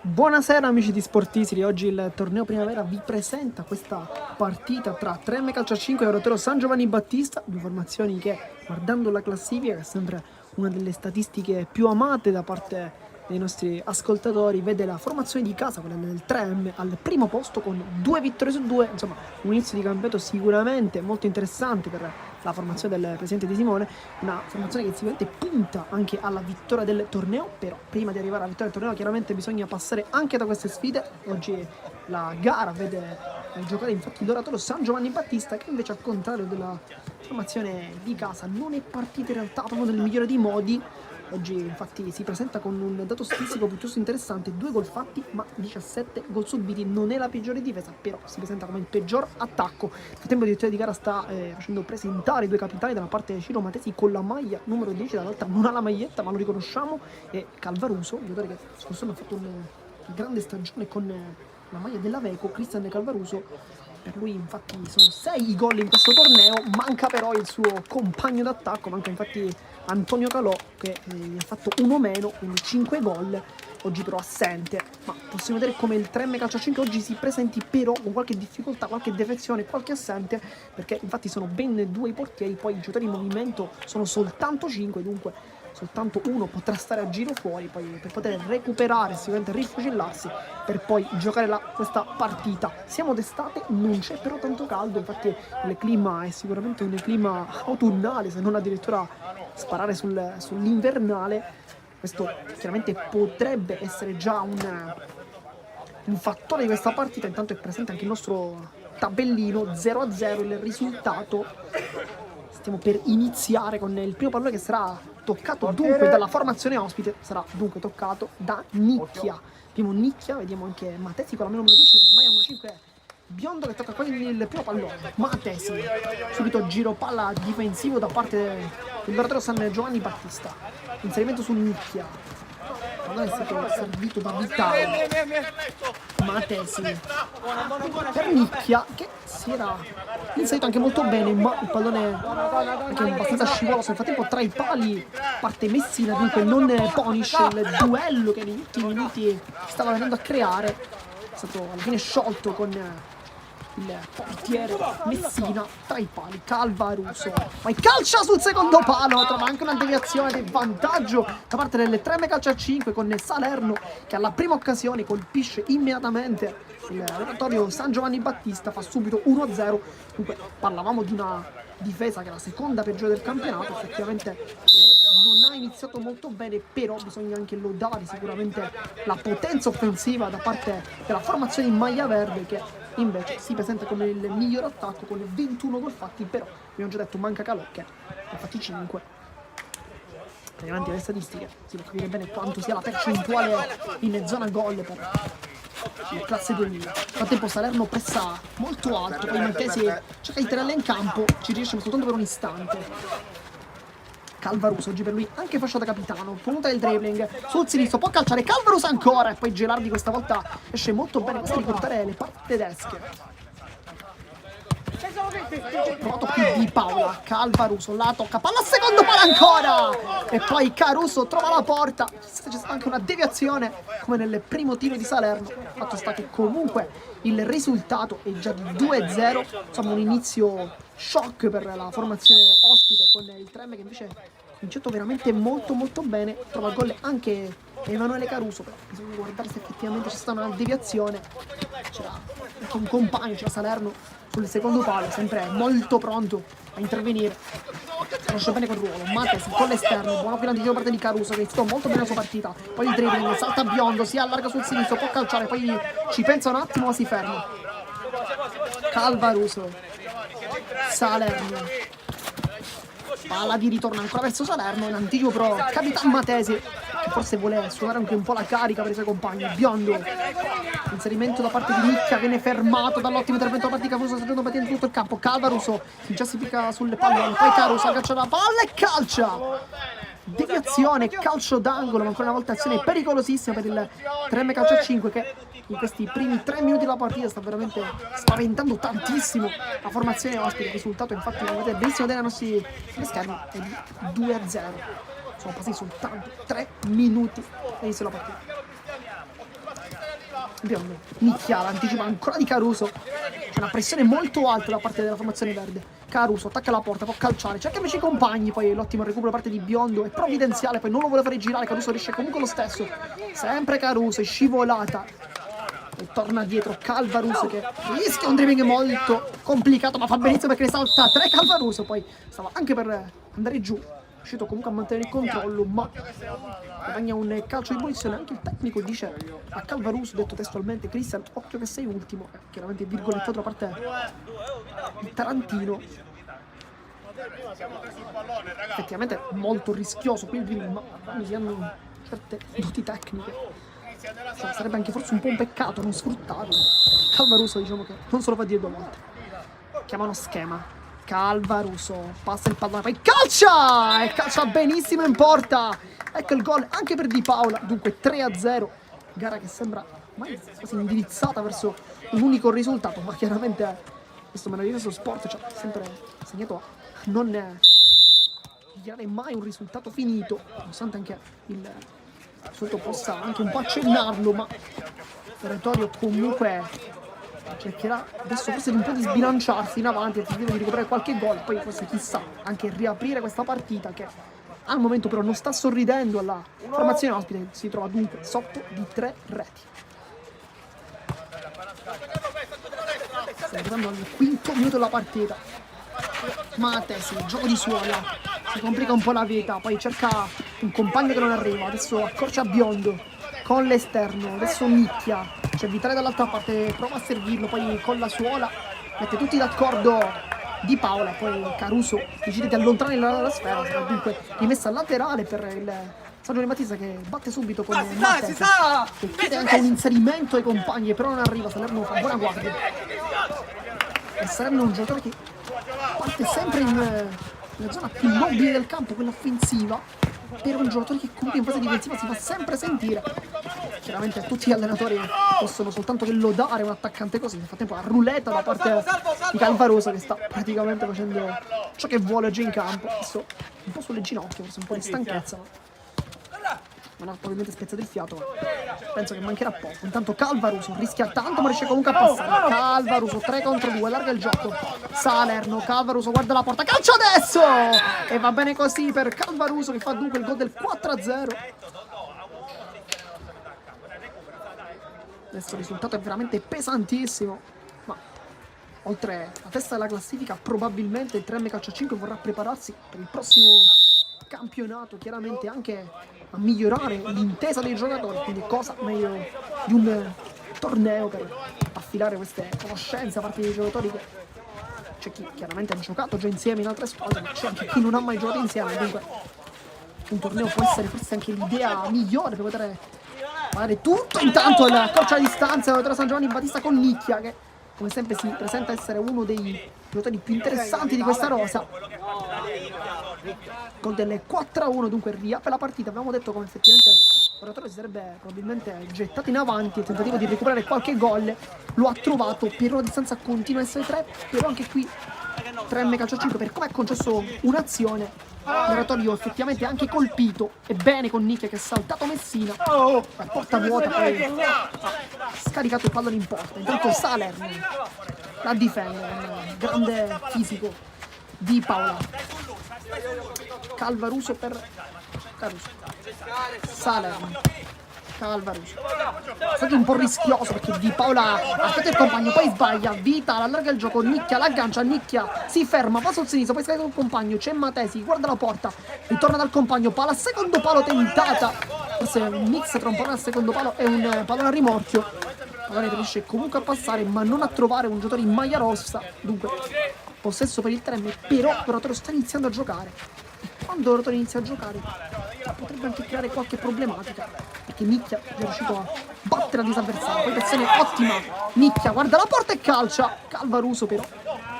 Buonasera amici di Sportisiri, oggi il torneo primavera vi presenta questa partita tra Tremme Calcio a 5 e Orotero San Giovanni Battista, due formazioni che, guardando la classifica, che è sempre una delle statistiche più amate da parte dei nostri ascoltatori, vede la formazione di casa, quella del 3M, al primo posto con 2 vittorie su 2, insomma un inizio di campionato sicuramente molto interessante per la formazione del presidente Di Simone, una formazione che sicuramente punta anche alla vittoria del torneo, però prima di arrivare alla vittoria del torneo chiaramente bisogna passare anche da queste sfide. Oggi la gara vede giocare infatti l'Orotero San Giovanni Battista, che invece al contrario della formazione di casa non è partita in realtà proprio nel migliore dei modi. Oggi infatti si presenta con un dato statistico piuttosto interessante, 2 gol fatti ma 17 gol subiti, non è la peggiore difesa, però si presenta come il peggior attacco. Nel frattempo il direttore di gara sta facendo presentare i due capitani, da una parte Ciro Matesi con la maglia numero 10, dall'altra non ha la maglietta ma lo riconosciamo, e Calvaruso, un giocatore che scorso anno ha fatto una grande stagione con la maglia dell'Aveco, Cristian Calvaruso. Per lui infatti sono 6 i gol in questo torneo, manca però il suo compagno d'attacco, manca infatti Antonio Calò che ha fatto uno meno, quindi 5 gol, oggi però assente. Ma possiamo vedere come il 3M Calcio a 5 oggi si presenti però con qualche difficoltà, qualche defezione, qualche assente, perché infatti sono ben 2 i portieri, poi i giocatori in movimento sono soltanto 5, dunque soltanto uno potrà stare a giro fuori poi per poter recuperare, sicuramente rifocillarsi per poi giocare questa partita. Siamo d'estate, non c'è però tanto caldo, infatti il clima è sicuramente un clima autunnale, se non addirittura sparare sull'invernale. Questo chiaramente potrebbe essere già un fattore di questa partita. Intanto è presente anche il nostro tabellino 0-0, il risultato. Stiamo per iniziare con il primo pallone che sarà toccato dunque dalla formazione ospite, sarà dunque toccato da Nicchia. Abbiamo Nicchia, vediamo anche Matesi con la numero 10, maglia numero 5 biondo che tocca qua il primo pallone. Matesi, subito giro palla difensivo da parte del Orotero San Giovanni Battista, inserimento su Nicchia, pallone è stato servito da Vitale. Matesi per Nicchia che si era inserito anche molto bene, ma il pallone anche abbastanza scivoloso. Nel frattempo tra i pali parte Messina, dunque non punisce il duello che negli ultimi minuti stava venendo a creare. È stato alla fine sciolto con il portiere Messina tra i pali. Calvaruso poi calcia sul secondo palo, trova anche una deviazione del vantaggio da parte del 3M Calcio a 5 con Salerno che alla prima occasione colpisce immediatamente il Orotero San Giovanni Battista, fa subito 1-0. Dunque parlavamo di una difesa che è la seconda peggiore del campionato, effettivamente non ha iniziato molto bene, però bisogna anche lodare sicuramente la potenza offensiva da parte della formazione in maglia verde, che invece si presenta come il miglior attacco con 21 gol fatti, però abbiamo già detto manca Calò che ne ha fatti 5. Davanti alle statistiche si può capire bene quanto sia la percentuale in zona gol per il classe 2000. Nel frattempo Salerno pressa molto alto, poi Maltesi cerca di tirarla in campo, ci riesce soltanto per un istante. Calvaruso oggi per lui anche fascia da capitano, punta il dribbling sul sinistro, può calciare Calvaruso ancora, e poi Gelardi questa volta esce molto bene per riportare le parti tedesche. Provato qui di Paola, Calvaruso la tocca, palla al secondo palo ancora, e poi Caruso trova la porta. C'è stata anche una deviazione come nel primo tiro di Salerno. Il fatto sta che comunque il risultato è già di 2-0, insomma un inizio shock per la formazione ospite, con il 3M che invece ha cominciato veramente molto bene. Trova il gol anche Emanuele Caruso, però bisogna guardare se effettivamente c'è stata una deviazione. C'era anche un compagno, c'era Salerno sul secondo palo, sempre molto pronto a intervenire. Conosce bene quel ruolo. Matesi con l'esterno, buona fila di tiro da parte di Caruso che ha iniziato molto bene la sua partita. Poi il dribbling, salta biondo, si allarga sul sinistro, può calciare, poi ci pensa un attimo ma si ferma. Calvaruso, Salerno, palla di ritorno ancora verso Salerno, in anticipo però Capitan Matesi, che forse vuole suonare anche un po' la carica per i suoi compagni. Biondo, inserimento da parte di Nicchia, viene fermato dall'ottimo intervento da parte di Caruso, sta giocando battendo tutto il campo. Calvaruso si giustifica sulle palle, poi Caruso aggancia la palla e calcia. Deviazione, calcio d'angolo, ma ancora una volta azione pericolosissima per il 3M Calcio a 5 che in questi primi 3 minuti della partita sta veramente spaventando tantissimo la formazione ospite. Il risultato infatti lo vedete benissimo dai nostri schermi, è di 2-0. Sono passati soltanto 3 minuti all'inizio della partita. biondo. Nicchia, l'anticipa ancora di Caruso. C'è una pressione molto alta da parte della formazione verde. Caruso attacca la porta, può calciare, cerca invece i compagni, poi l'ottimo recupero da parte di Biondo, è provvidenziale, poi non lo vuole fare girare, Caruso riesce comunque lo stesso. Sempre Caruso, è scivolata. E torna dietro Calvaruso che rischia un dribbling molto complicato, ma fa benissimo perché ne salta 3 Calvaruso, poi stava anche per andare giù. È riuscito comunque a mantenere il controllo, ma guadagna un calcio di punizione. Anche il tecnico dice a Calvaruso, detto testualmente: Cristian, occhio che sei ultimo. Chiaramente virgolettato da parte di Tarantino. Effettivamente molto rischioso qui il dribbling, ma mi hanno certe doti tecniche. Cioè, sarebbe anche forse un po' un peccato non sfruttarlo. Calvaruso diciamo che non se lo fa dire 2 volte. Chiamano schema. Calvaruso passa il pallone, poi calcia! E calcia benissimo in porta. Ecco il gol anche per Di Paola. Dunque 3-0. Gara che sembra ormai quasi indirizzata verso un unico risultato, ma chiaramente questo meraviglioso sport ci ha sempre insegnato a non dichiarare mai un risultato finito, nonostante anche il solito possa anche un po' accennarlo, ma il territorio comunque cercherà adesso forse di un po' di sbilanciarsi in avanti e di recuperare qualche gol, poi forse chissà anche riaprire questa partita che al momento però non sta sorridendo alla formazione ospite, si trova dunque sotto di 3 reti. Stiamo arrivando al 5° minuto della partita. Matesi, gioco di suola, si complica un po' la vita, poi cerca un compagno che non arriva, adesso accorcia Biondo con l'esterno, adesso Nicchia, c'è Vitale dall'altra parte, prova a servirlo, poi con la suola mette tutti d'accordo Di Paola, poi Caruso decide di allontanare la sfera, sarà dunque rimessa laterale per il San Giovanni Battista che batte subito con Matesi, che chiede anche un inserimento ai compagni, però non arriva, Salerno fa buona guardia. E Salerno è un giocatore che parte sempre nella zona più nobile del campo, quella offensiva, per un giocatore che comunque in fase difensiva si fa sempre sentire. Chiaramente tutti gli allenatori possono soltanto che lodare un attaccante così. Nel frattempo la ruletta da parte di Calvarosa che sta praticamente facendo ciò che vuole già in campo. Adesso un po' sulle ginocchia, forse un po' di stanchezza, non ha probabilmente spezzato il fiato, ma penso che mancherà poco. Intanto Calvaruso rischia tanto ma riesce comunque a passare. Calvaruso 3 contro 2, allarga il gioco. Salerno, Calvaruso guarda la porta, calcio adesso! E va bene così per Calvaruso che fa dunque il gol del 4-0. Adesso il risultato è veramente pesantissimo, ma oltre la testa della classifica probabilmente il 3M Calcio 5 vorrà prepararsi per il prossimo campionato, chiaramente anche a migliorare l'intesa dei giocatori, quindi cosa meglio di un torneo per affilare queste conoscenze da parte dei giocatori che c'è chi chiaramente ha giocato già insieme in altre squadre, ma c'è anche chi non ha mai giocato insieme, dunque un torneo può essere forse anche l'idea migliore per poter fare tutto. Intanto la corcia a distanza tra San Giovanni Battista con Nicchia che come sempre si presenta essere uno dei giocatori più interessanti di questa rosa. Con delle 4-1 dunque riapre la partita. Abbiamo detto come effettivamente l'oratore si sarebbe probabilmente gettato in avanti il tentativo di recuperare qualche gol, lo ha trovato, per una distanza continua a essere 3, però anche qui 3M Calcio 5 per come ha concesso un'azione. L'oratorio effettivamente anche colpito, e bene con Nicchia che ha saltato Messina, la porta vuota, poi ha scaricato il pallone in porta. Intanto Salerno la difende, un grande fisico Di Paola. Calvaruso per Caruso, Salerno, Calvaruso. È stato un po' rischioso perché Di Paola aspetta il compagno, poi sbaglia, Vita allarga il gioco, Nicchia l'aggancia, Nicchia si ferma, passa sul sinistro, poi scarica il compagno, c'è Matesi, guarda la porta, ritorna dal compagno, palla al secondo palo tentata, forse un mix tra un pallone al secondo palo e un pallone a rimorchio. Il pallone riesce comunque a passare ma non a trovare un giocatore in maglia rossa, dunque possesso per il 3, però l'oratore sta iniziando a giocare. E quando l'oratore inizia a giocare potrebbe anche creare qualche problematica, perché Nicchia è riuscito a battere l'avversario. Poi pressione ottima, Nicchia guarda la porta e calcia. Calvaruso però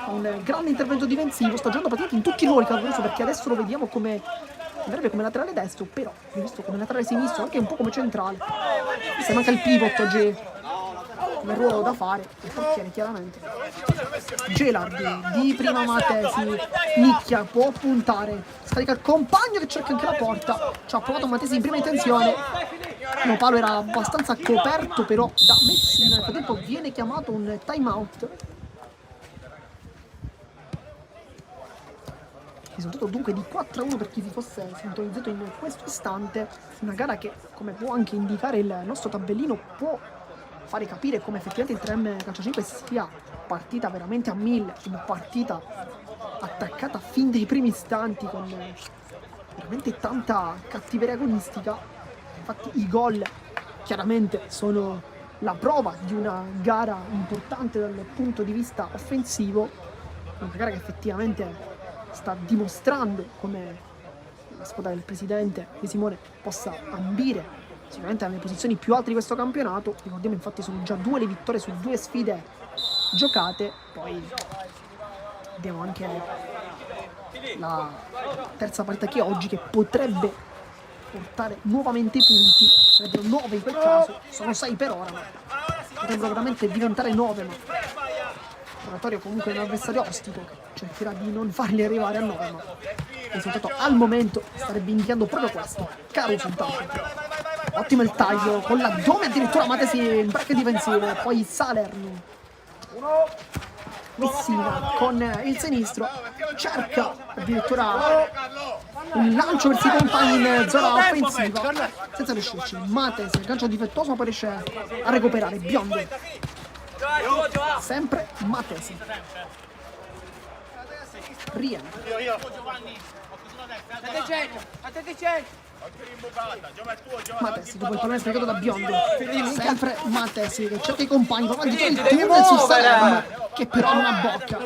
ha un grande intervento difensivo, sta giocando praticamente in tutti i ruoli Calvaruso, perché adesso lo vediamo come andrebbe come laterale destro, però visto come laterale sinistro, anche un po' come centrale. Se manca il pivot oggi come ruolo da fare, il portiere chiaramente. Gelardi di prima Matesi, Nicchia può puntare, scarica il compagno che cerca anche la porta, ci ha provato Matesi in prima intenzione, no palo era abbastanza coperto però da Messina. nel frattempo viene chiamato un time out. Risultato dunque di 4-1 per chi si fosse sintonizzato in questo istante. Una gara che, come può anche indicare il nostro tabellino, può fare capire come effettivamente il 3M Calcio 5 sia partita veramente a 1000, una partita attaccata fin dai primi istanti con veramente tanta cattiveria agonistica. Infatti i gol chiaramente sono la prova di una gara importante dal punto di vista offensivo, una gara che effettivamente sta dimostrando come la squadra del presidente De Simone possa ambire sicuramente alle posizioni più alte di questo campionato. Ricordiamo infatti sono già 2 le vittorie su 2 sfide giocate, poi abbiamo anche la terza partita che oggi, che potrebbe portare nuovamente i punti, sarebbero 9 in quel caso, sono 6 per ora, ma potrebbero veramente diventare 9, ma Oratorio comunque è un avversario ostico che cercherà di non farli arrivare a 9, ma il risultato al momento starebbe indicando proprio questo. Caruso intanto, ottimo il taglio con l'addome, addirittura Matesi in break difensivo, poi Salerno, Messina con il sinistro cerca addirittura un lancio verso i compagni in zona offensiva senza riuscirci. Matesi, gancio difettoso, ma poi riesce a recuperare. Biondo, sempre Matesi, rientra Matesi dopo il pallone sprecato da Biondo, sempre Matesi che cerca i compagni, prova di il tunnel su Salerno che però non abbocca.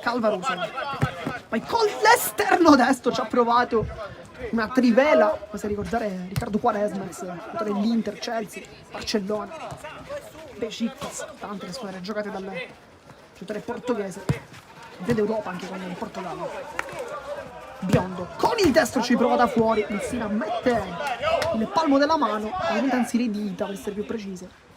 Calvaruso, poi con l'esterno destro ci ha provato una trivela, se ricordare Riccardo Quaresma, giocatore dell'Inter, Chelsea, Barcellona, Besiktas, tante le squadre giocate dal giocatore portoghese, vede Europa anche con il Portogallo. Biondo con il destro ci prova da fuori, Messina mette il palmo della mano, ovviamente anzi le dita per essere più precise.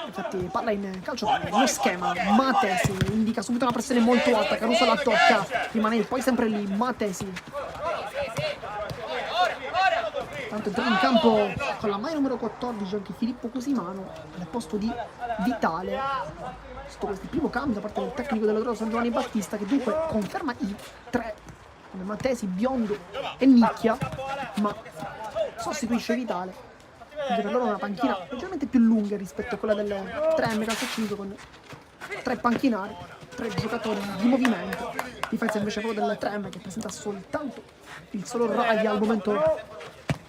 Infatti parla in calcio lo schema. Matesi indica subito una pressione molto alta, Caruso la tocca, rimane poi sempre lì Matesi. Tanto entra in campo con la maglia numero 14 anche Filippo Cusimano al posto di Vitale. Questo primo cambio da parte del tecnico dell'Oratorio San Giovanni Battista, che dunque conferma i 3 come Matesi, Biondo e Nicchia, ma sostituisce Vitale. Quindi per loro una panchina leggermente più lunga rispetto a quella del 3M Calcio 5, con 3 panchinari, 3 giocatori di movimento. Difesa invece proprio del 3M, che presenta soltanto il solo Raglia al momento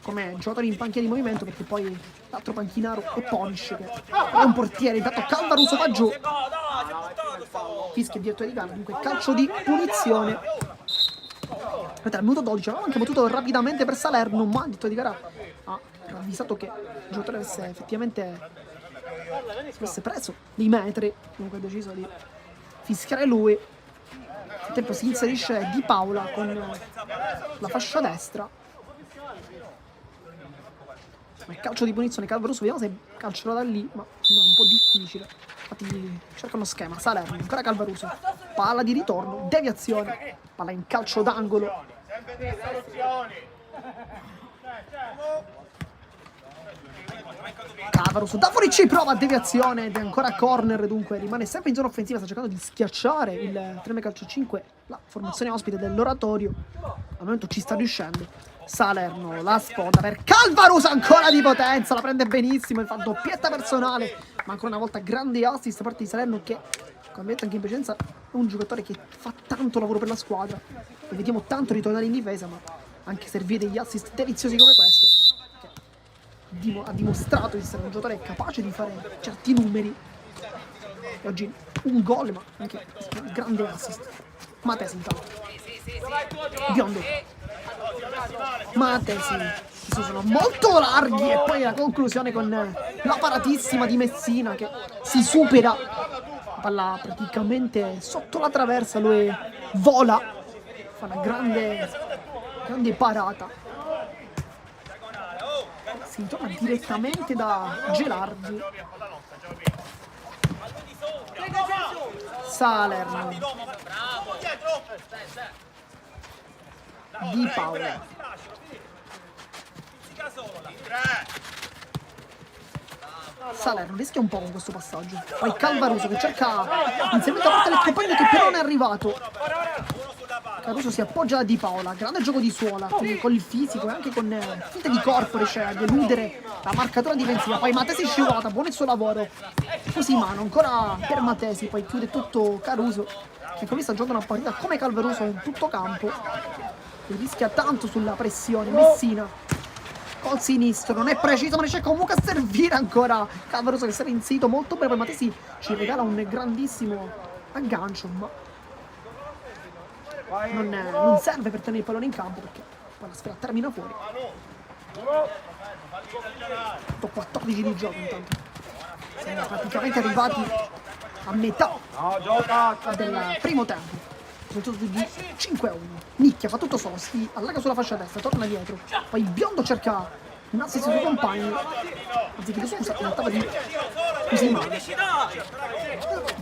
come giocatori in panchina di movimento, perché poi l'altro panchinaro è Polish, che è un portiere. Intanto Calvaruso va giù, fischia il direttore di gara, dunque calcio di punizione. Al minuto 12 avevamo anche potuto rapidamente per Salerno, ma il direttore di gara ha avvisato che il giocatore avesse effettivamente preso dei metri, dunque ha deciso di fischiare lui. Nel frattempo si inserisce Di Paola con la fascia destra. Ma il calcio di punizione Calvaruso, vediamo se calcerà da lì, ma no, è un po' difficile. Infatti cerca uno schema. Salerno, ancora Calvaruso, palla di ritorno, deviazione, palla in calcio d'angolo. Calvaruso da fuori ci prova, deviazione ed è ancora corner, dunque rimane sempre in zona offensiva, sta cercando di schiacciare il 3M Calcio 5, la formazione ospite dell'Oratorio. Al momento ci sta riuscendo. Salerno, la sponda per Calvaruso, ancora di potenza, la prende benissimo, fa doppietta personale, ma ancora una volta grande assist da parte di Salerno, che, come detto anche in precedenza, è un giocatore che fa tanto lavoro per la squadra, e vediamo tanto ritornare in difesa, ma anche servire degli assist deliziosi come questo, che ha dimostrato di essere un giocatore capace di fare certi numeri. E oggi un gol, ma anche un grande assist. Matesi intanto, Biondo, Matesi, sono molto larghi, e poi la conclusione con la paratissima di Messina che si supera, palla praticamente sotto la traversa, lui vola, fa una grande parata, si ritorna direttamente da Gelardi. Salerno, Di Paola, Salerno rischia un po' con questo passaggio. Poi Calvaruso che cerca inserimento da parte del compagno che però non è arrivato. Caruso si appoggia a Di Paola, grande gioco di suola, quindi con il fisico e anche con finte di corpo riesce a eludere la marcatura difensiva. Poi Matesi scivolata, buono il suo lavoro. Così mano, ancora per Matesi, poi chiude tutto Caruso, che con lui sta giocando una partita come Calvaruso in tutto campo. E rischia tanto sulla pressione. Messina col sinistro, non è preciso, ma riesce comunque a servire ancora Calvaruso che serve in sito molto bene. Poi Matesi ci regala un grandissimo aggancio, ma non serve per tenere il pallone in campo perché poi la sfera termina fuori. 14 di gioco intanto. Siamo praticamente arrivati a metà del primo tempo. Risultato di 5-1. Nicchia fa tutto solo, si allarga sulla fascia destra, torna dietro. Poi Biondo cerca un assist sui compagni. Anziché scusa, trattava di Cusimano.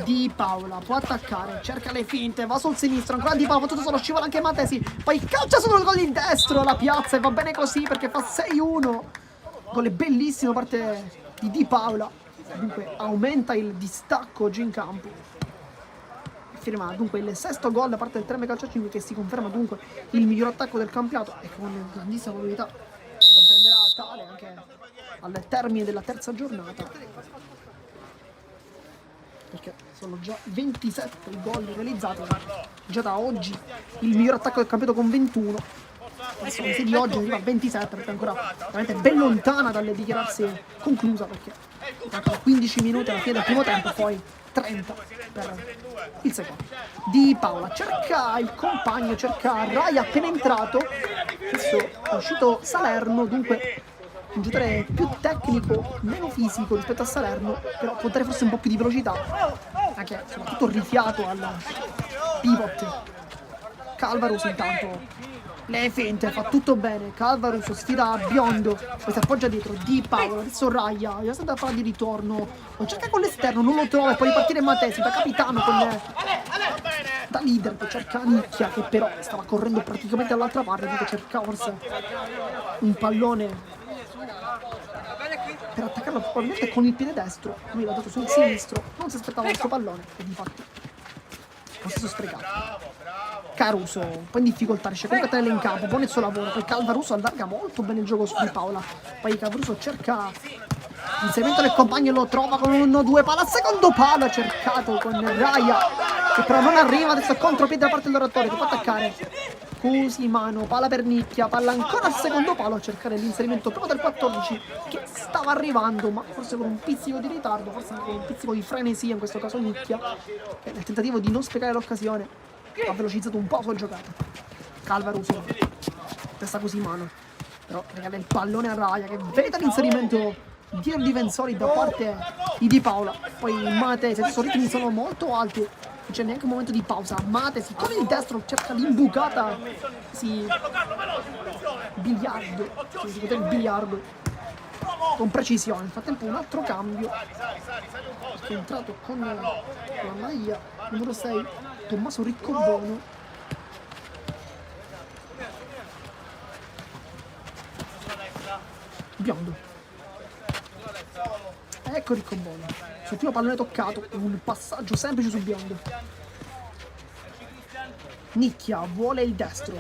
Di Paola può attaccare, cerca le finte, va sul sinistro, ancora Di Paola, tutto solo, scivola anche Matesi. Poi calcia solo il gol in destro, la piazza e va bene così perché fa 6-1. Gol bellissimo da parte di Paola. Dunque aumenta il distacco oggi in campo. Firma dunque il sesto gol da parte del Tremega Calcio 5 che si conferma dunque il miglior attacco del campionato e con grandissima probabilità si confermerà tale anche al termine della terza giornata, perché sono già 27 i gol realizzati già da oggi, il miglior attacco del campionato con 21. Adesso la di oggi arriva a 27 perché è ancora veramente ben lontana dalle dichiararsi conclusa, perché mancano 15 minuti alla fine del primo tempo, poi 30 per il secondo. Di Paola cerca il compagno, cerca Rai appena entrato. Adesso è uscito Salerno, dunque un giocatore più tecnico, meno fisico rispetto a Salerno, però può dare forse un po' più di velocità, anche soprattutto rifiato al pivot. Calvaruso intanto le finte, fa tutto bene. Calvaruso sfida Biondo, poi si appoggia dietro. Di Paola, adesso Raya, già stata fare di ritorno, lo cerca con l'esterno, non lo trova, e poi ripartire Matesi da capitano da leader che cerca Nicchia, che però stava correndo praticamente dall'altra parte, quindi cercava forse un pallone per attaccarlo probabilmente con il piede destro. Lui l'ha dato sul sinistro, non si aspettava questo pallone e di fatto lo stesso sprecato. Caruso un po' in difficoltà, riesce comunque a tenerlo in campo, buono il suo lavoro. Poi Calvaruso allarga molto bene il gioco su Di Paola. Poi Calvaruso cerca l'inserimento del compagno e lo trova con un 1-2 palla al secondo palo, ha cercato con Raya che però non arriva. Adesso è contropiede da parte dell'oratore che può attaccare Cusimano, palla per Nicchia, palla ancora al secondo palo a cercare l'inserimento proprio del 14 che stava arrivando, ma forse con un pizzico di ritardo, forse anche con un pizzico di frenesia in questo caso Nicchia, nel tentativo di non sprecare l'occasione ha velocizzato un po' la sua giocata. Calvaruso testa Cusimano, però regala il pallone a Raya che vede l'inserimento dietro difensori da parte di Paola. Poi Matesi, adesso i ritmi sono molto alti, non c'è neanche un momento di pausa. Matesi con il destro cerca l'imbucata, biliardo, il biliardo con precisione. Nel frattempo un altro cambio che è entrato con la maglia numero 6 Tommaso Riccobono. Biondo, ecco Riccobono, sul primo pallone toccato, un passaggio semplice su Biondo. Nicchia vuole il destro,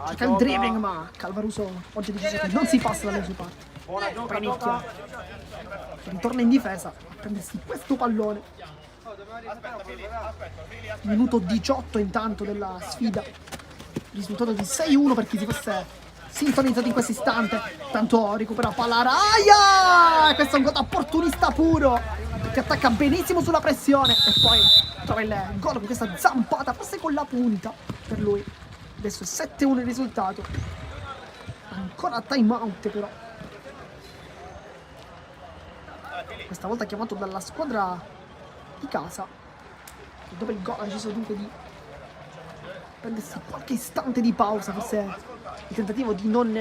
cerca il dribbling, ma Calvaruso oggi ha deciso che non si passa dalle sue parti. Poi Nicchia che ritorna in difesa a prendersi questo pallone. Minuto 18 intanto della sfida, risultato di 6-1 per chi si fosse sintonizzato in questo istante. Tanto recupera palla Raya, questo è un gol opportunista puro che attacca benissimo sulla pressione e poi trova il gol con questa zampata, forse con la punta per lui. Adesso è 7-1 il risultato, ancora time out però, questa volta chiamato dalla squadra di casa, che dopo il gol ha deciso dunque di prendersi qualche istante di pausa, forse il tentativo di non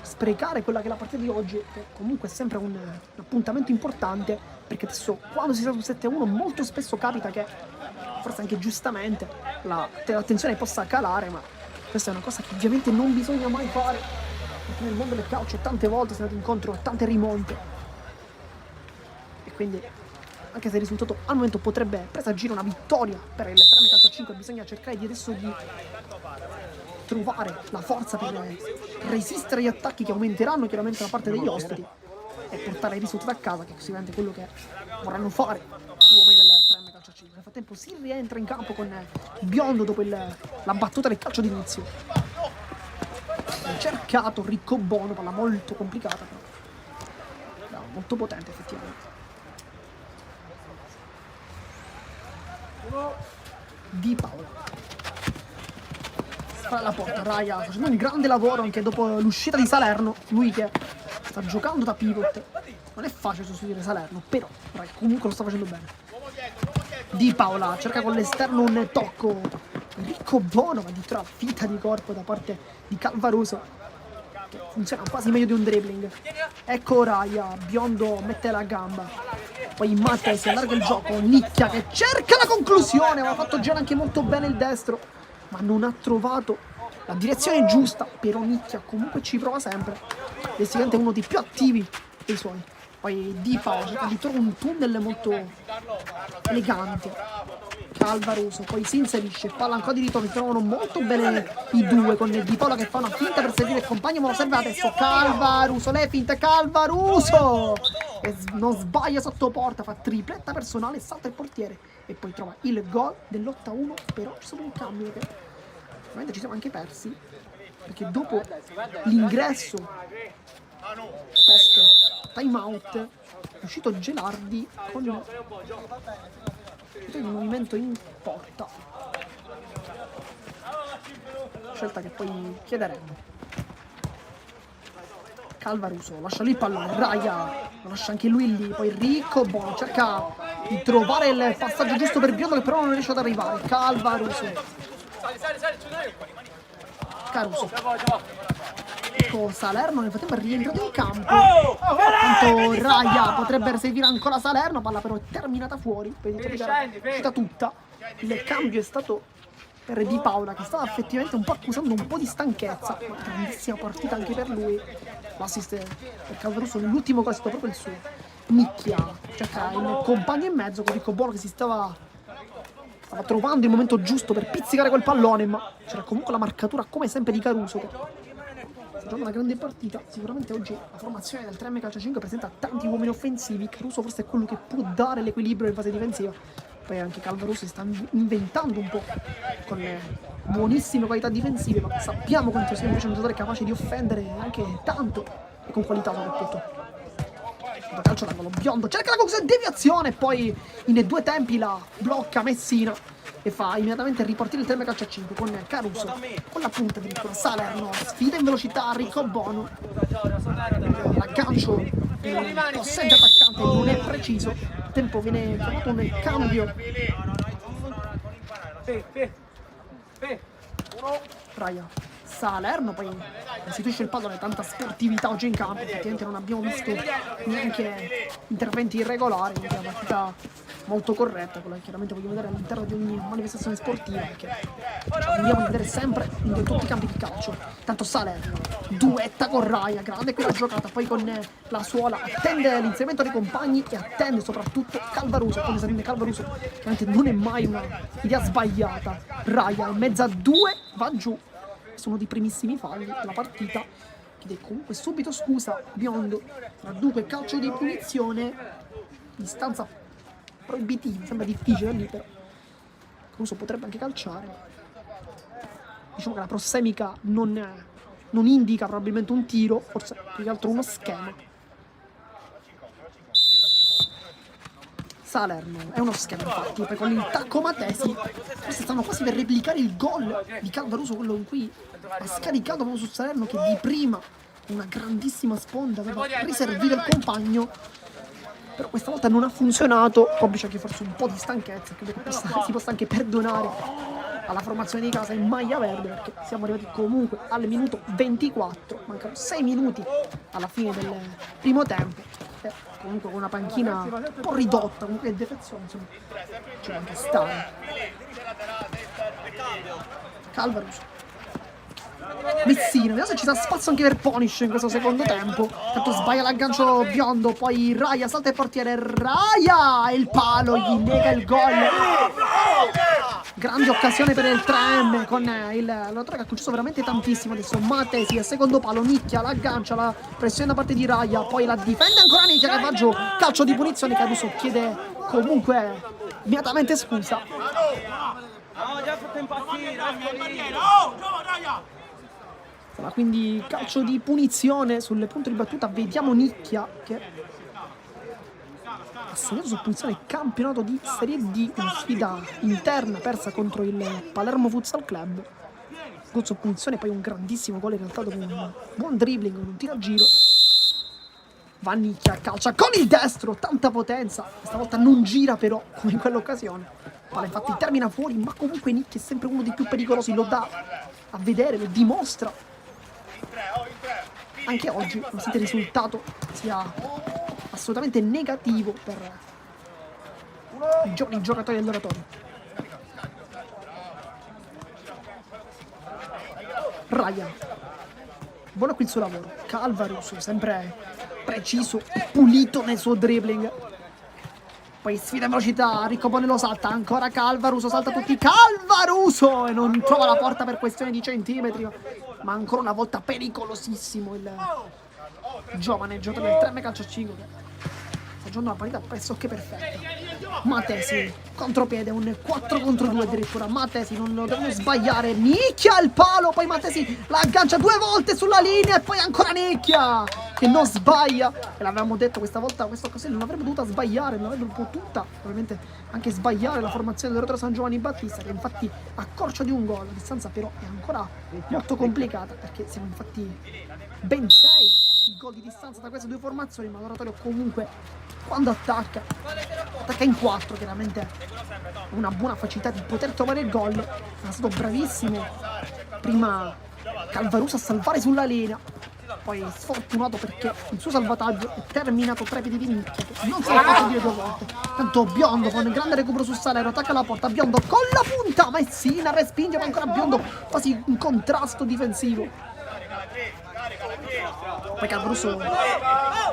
sprecare quella che è la partita di oggi, che comunque è sempre un appuntamento importante, perché adesso quando si sta su 7-1 molto spesso capita che forse anche giustamente l'attenzione possa calare, ma questa è una cosa che ovviamente non bisogna mai fare, perché nel mondo del calcio tante volte si è andato incontro a tante rimonte e quindi anche se il risultato al momento potrebbe presagire una vittoria per il Treme Calcio a 5, bisogna cercare di adesso di trovare la forza per resistere agli attacchi che aumenteranno chiaramente da parte degli ospiti e portare il risultato a casa, che è sicuramente quello che vorranno fare gli uomini del Treme Calcio a 5. Nel frattempo si rientra in campo con Biondo dopo la battuta del calcio d'inizio. Cercato Riccobono, palla molto complicata però molto potente effettivamente. Di Paola fa la porta, Raya sta facendo un grande lavoro anche dopo l'uscita di Salerno, lui che sta giocando da pivot, non è facile sostituire Salerno, però Raya comunque lo sta facendo bene. Di Paola cerca con l'esterno un tocco, Riccobono ma addirittura vita di corpo da parte di Calvaruso, che funziona quasi meglio di un dribbling. Ecco Raya, Biondo mette la gamba, poi Mattei si allarga il gioco, Nicchia che cerca la conclusione, aveva fatto girare anche molto bene il destro, ma non ha trovato la direzione giusta, però Nicchia comunque ci prova sempre, è sicuramente uno dei più attivi dei suoi. Poi Di Paola cerca di trovare un tunnel molto elegante, Calvaruso poi si inserisce, palla ancora di ritorno, si trovano molto bene i due con Di Paola che fa una finta per servire il compagno, ma lo serve adesso Calvaruso, le finte Calvaruso e non sbaglia sotto porta, fa tripletta personale, salta il portiere e poi trova il gol dell'8-1. Però ci sono un cambio che veramente ci siamo anche persi, perché dopo l'ingresso post time out è uscito Gelardi con il movimento in porta, scelta che poi chiederemo. Calvaruso lascia lì il pallone, Raya lo lascia anche lui lì, poi Riccobono cerca di trovare il passaggio giusto per Biondo che però non riesce ad arrivare. Calvaruso, Caruso, ecco Salerno nel frattempo è rientrato in campo, tanto Raya potrebbe servire ancora Salerno, palla però è terminata fuori, è uscita tutta. Il cambio è stato per Di Paola che stava effettivamente un po' accusando un po' di stanchezza, ma grandissima partita anche per lui. L'assist per Calvaruso nell'ultimo gol è stato proprio il suo. Nicchia cerca il compagno in mezzo con Riccobono che si stava trovando il momento giusto per pizzicare quel pallone, ma c'era comunque la marcatura come sempre di Caruso che sta giocando una grande partita. Sicuramente oggi la formazione del Treme Calcio 5 presenta tanti uomini offensivi, Caruso forse è quello che può dare l'equilibrio in fase difensiva, poi anche Calvaruso si sta inventando un po' con buonissime qualità difensive, ma sappiamo quanto sia invece un giocatore capace di offendere anche tanto e con qualità soprattutto. Da calcio d'angolo, Biondo cerca la conclusione, deviazione, poi in due tempi la blocca Messina e fa immediatamente ripartire il Treme Calcio a 5 con Caruso, con la punta addirittura Salerno, sfida in velocità Riccobono, l'aggancio il possente attaccante non è preciso, il tempo viene chiamato un cambio. Raya, Salerno poi restituisce il pallone, tanta sportività oggi in campo, effettivamente non abbiamo visto neanche interventi irregolari, quindi una partita molto corretta, quella che chiaramente voglio vedere all'interno di ogni manifestazione sportiva, perché vogliamo vedere sempre in tutti i campi di calcio. Tanto Salerno duetta con Raya, grande qui la giocata, poi con la suola attende l'inserimento dei compagni e attende soprattutto Calvaruso, come sapete Calvaruso chiaramente non è mai una idea sbagliata. Raya in mezzo a due va giù, sono dei primissimi falli della partita, chiede comunque subito scusa Biondo, traduce calcio di punizione, distanza proibitiva, sembra difficile lì, però Caruso potrebbe anche calciare. Diciamo che la prossemica non indica probabilmente un tiro, forse più che altro uno schema. Salerno è uno schema infatti, poi con il tacco Matesi forse stanno quasi per replicare il gol di Calvaruso, quello in cui ha scaricato proprio su Salerno che di prima una grandissima sponda aveva riservito il compagno, però questa volta non ha funzionato. Complice anche forse un po' di stanchezza, credo che si possa anche perdonare alla formazione di casa in maglia verde, perché siamo arrivati comunque al minuto 24, mancano 6 minuti alla fine del primo tempo, comunque con una panchina un po' ridotta, comunque defezione, insomma c'è anche stare. Calvaruso Messina, vediamo se ci sarà spazio anche per Punish in questo secondo tempo. Tanto sbaglia l'aggancio biondo, poi Raya salta il portiere, Raya! E il palo gli nega il gol. Grande occasione per il 3M con il lottatore che ha concluso veramente tantissimo. Adesso Matesi al secondo palo, nicchia, l'aggancia, la pressione da parte di Raya, poi la difende ancora Nicchia che va giù, calcio di punizione. Caruso chiede comunque immediatamente scusa. Sarà quindi calcio di punizione sul punto di battuta. Vediamo Nicchia che ha segnato su punizione campionato di Serie D, una sfida interna persa contro il Palermo Futsal Club. Gol su punizione, poi un grandissimo gol in realtà dopo un buon dribbling, un tiro a giro. Va Nicchia, calcia con il destro, tanta potenza, questa volta non gira però come in quell'occasione. Palla infatti termina fuori, ma comunque Nicchia è sempre uno dei più pericolosi, lo dà a vedere, lo dimostra. Anche oggi, nonostante il risultato sia assolutamente negativo per i giovani giocatori e allenatori. Raya, buono qui il suo lavoro. Calvaruso, sempre preciso e pulito nel suo dribbling. Poi sfida in velocità, Riccoboni lo salta, ancora Calvaruso, salta tutti, Calvaruso! E non trova la porta per questione di centimetri, ma ancora una volta pericolosissimo il giovane giocatore del 3M Calcio 5 che sta giocando una partita pressoché perfetta. Matesi, contropiede, un 4 contro 2 addirittura. Matesi non lo devono sbagliare, Nicchia il palo, poi Matesi la aggancia 2 volte sulla linea e poi ancora Nicchia che non sbaglia. E l'avevamo detto questa volta, questa occasione non avrebbe dovuta sbagliare, non avrebbe potuta probabilmente anche sbagliare la formazione del Rotary San Giovanni Battista, che infatti accorcia di un gol. La distanza però è ancora molto complicata perché siamo infatti ben 6 i gol di distanza da queste due formazioni, ma l'Oratorio comunque quando attacca in 4, chiaramente una buona facilità di poter trovare il gol. È stato bravissimo prima Calvaruso a salvare sulla linea, poi sfortunato perché il suo salvataggio è terminato tra i piedi di Nicchia, che non se l'ha fatto dire 2 volte. Tanto Biondo con un grande recupero su Salero, attacca la porta, Biondo con la punta, Messina respinge, ma ancora Biondo quasi in contrasto difensivo. Poi Calvaruso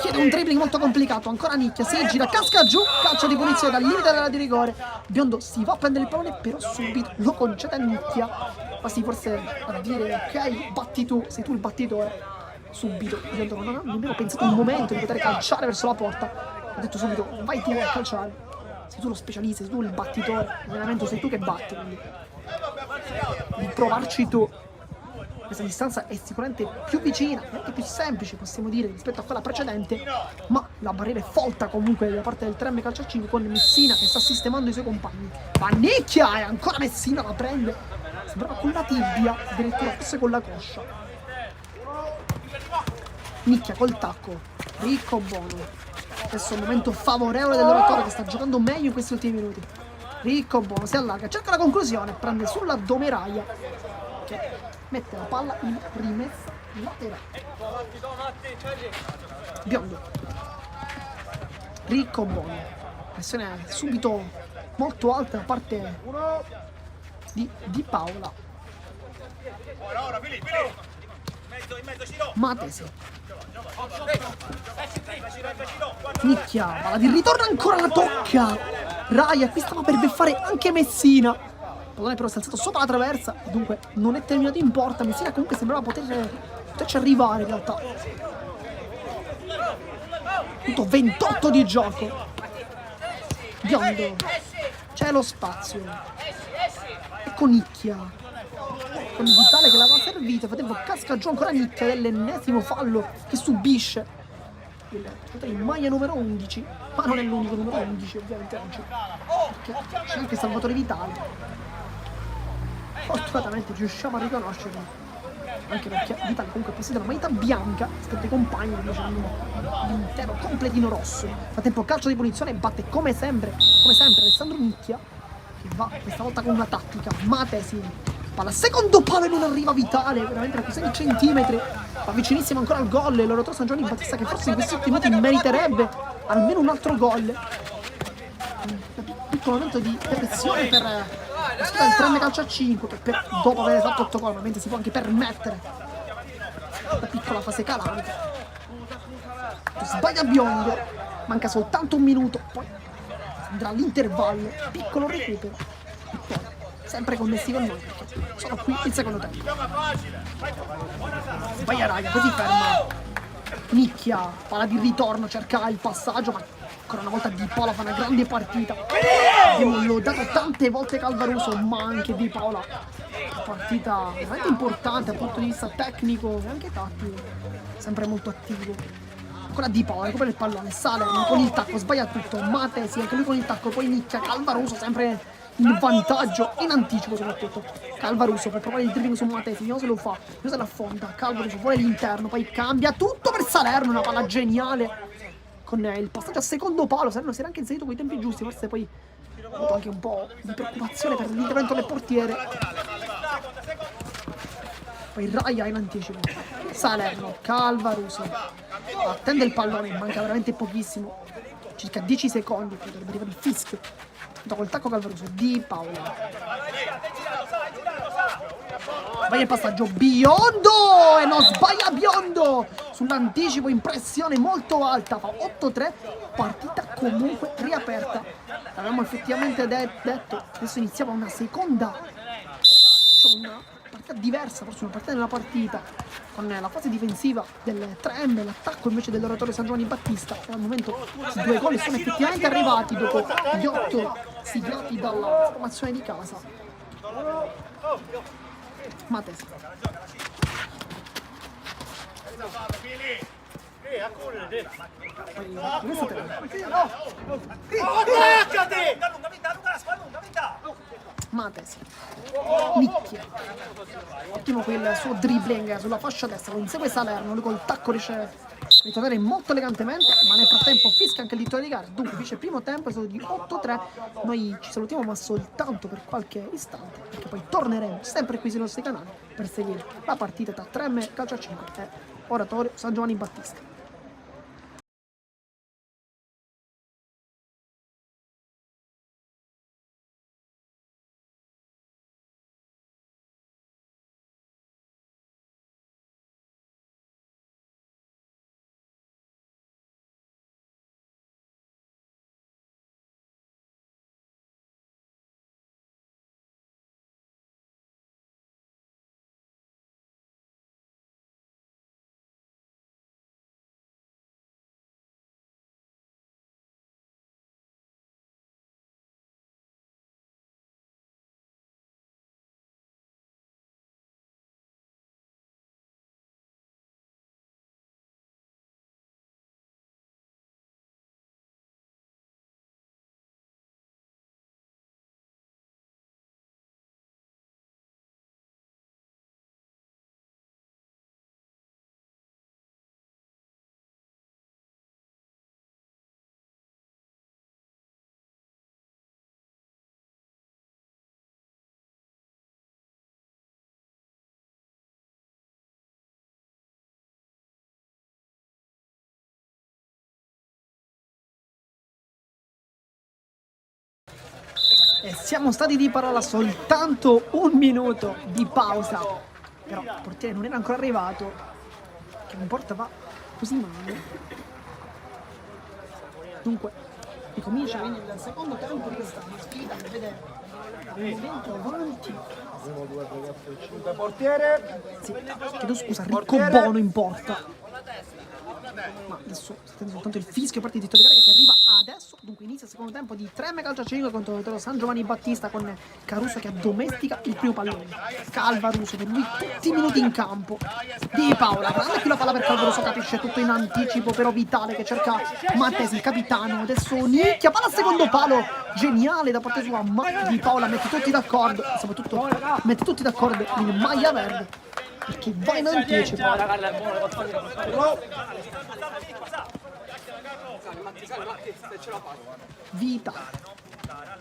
chiede un dribbling molto complicato, ancora Nicchia, si gira, casca giù, calcio di punizione dal limite della di rigore. Biondo si va a prendere il pallone, però subito lo concede a Nicchia, quasi forse a dire ok, batti tu, sei tu il battitore. Subito Biondo non ha nemmeno pensato un momento di poter calciare verso la porta, ha detto subito vai tu a calciare, sei tu lo specialista, sei tu il battitore, veramente sei tu che batti, quindi di provarci tu. Questa distanza è sicuramente più vicina e anche più semplice, possiamo dire, rispetto a quella precedente, ma la barriera è folta comunque da parte del 3M Calcio 5 con Messina che sta sistemando i suoi compagni. Va Nicchia e ancora Messina la prende, sembrava con la tibia, addirittura forse con la coscia. Nicchia col tacco, Riccobono. Adesso è un momento favorevole dell'Oratorio che sta giocando meglio in questi ultimi minuti. Riccobono si allarga, cerca la conclusione, prende sull'addome Raya che mette la palla in rimessa laterale. Biondo, Riccobono, pressione subito molto alta da parte di Paola. Matesi, Nicchia, palla di ritorno, ancora la tocca Raya, qui stava per beffare anche Messina. Il pallone però si è alzato sopra la traversa, dunque non è terminato in porta. Messina comunque sembrava poterci arrivare in realtà. Tutto 28 di gioco. Biondo, c'è lo spazio. Ecco Nicchia con Vitale che l'aveva servita, fatevo casca giù ancora Nicchia dell'ennesimo fallo che subisce il maglia numero 11, ma non è l'unico numero 11 ovviamente oggi, perché c'è anche Salvatore Vitale. Fortunatamente riusciamo a riconoscerlo, anche perché Vitale comunque possiede una maglia bianca rispetto ai compagni che invece hanno l'intero completino rosso. Frattempo calcio di punizione, batte come sempre Alessandro Nicchia che va questa volta con una tattica. Matesi, palla secondo palo e non arriva Vitale, veramente una questione di centimetri, va vicinissimo ancora al gol. E l'Oratorio San Giovanni Battista che forse in questi ultimi minuti meriterebbe almeno un altro gol. Un piccolo momento di depressione per il 3 calcio a 5 che dopo aver fatto 8 gol ovviamente si può anche permettere la piccola fase calante. Sbaglia Biondo, manca soltanto un minuto, poi andrà all'intervallo, piccolo recupero e poi sempre connessi con noi perché sono qui il secondo tempo. Sbaglia Raga, poi si ferma Nicchia, palla di ritorno, cerca il passaggio, ma ancora una volta Di Paola fa una grande partita. Abbiamo lodato tante volte Calvaruso, ma anche Di Paola una partita veramente importante dal punto di vista tecnico e anche tattico, sempre molto attivo. Ancora Di Paola recupera il pallone, sale con il tacco, sbaglia tutto, Matesi anche lui con il tacco, poi Nicchia, Calvaruso sempre in vantaggio, in anticipo soprattutto. Calvaruso per provare il dribbling su Matesi, vediamo se lo fa, vediamo se l'affonda. Calvaruso vuole l'interno, poi cambia tutto per Salerno, una palla geniale con il passaggio a secondo palo. Salerno si era anche inserito con i tempi giusti, forse poi ha avuto anche un po' di preoccupazione per l'intervento del portiere. Poi Raia in anticipo, Salerno, Calvaruso attende il pallone, manca veramente pochissimo, circa 10 secondi, poi dovrebbe arrivare il fischio. Dopo il tacco Calvaruso, Di Paola. Sbaglia il passaggio, Biondo! E non sbaglia Biondo! Sull'anticipo, impressione molto alta, fa 8-3, partita comunque riaperta. Avevamo effettivamente detto, adesso iniziava una seconda, diciamo una partita diversa, forse una partita nella partita, con la fase difensiva del 3M, l'attacco invece dell'Oratorio San Giovanni Battista. E al momento i 2 gol sono effettivamente arrivati dopo gli 8 siglati dalla formazione di casa. Matesi. Matesi, Nicchia, ottimo quel suo dribbling sulla fascia destra, lo insegue Salerno, lui col tacco riesce a ritornare molto elegantemente, ma nel frattempo fischia anche il ditto di gara. Dunque dice primo tempo è stato di 8-3, noi ci salutiamo ma soltanto per qualche istante, perché poi torneremo sempre qui sui nostri canali per seguire la partita tra 3M Calcio a 5 e Oratorio San Giovanni Battista. E siamo stati di parola soltanto un minuto di pausa, però il portiere non era ancora arrivato, che non porta va così male. Dunque ricomincia quindi il secondo tempo di questa sfida che vede un momento avanti. Portiere, Sì, chiedo scusa, Ricco Bono in porta. Ma adesso sta soltanto il fischio, parte di Vittorio Carica che arriva adesso. Dunque inizia il secondo tempo di 3M Calcio a 5 contro l'Oratorio San Giovanni Battista, con Caruso che addomestica il primo pallone. Calvaruso per lui tutti i minuti in campo. Di Paola, grande qui la palla per Calvaruso, capisce tutto in anticipo, però Vitale che cerca Matesi, il capitano. Adesso Nicchia, palla al secondo palo, geniale da parte sua, ma Di Paola mette tutti d'accordo, e soprattutto mette tutti d'accordo in maglia verde, perché va in anticipo. Vita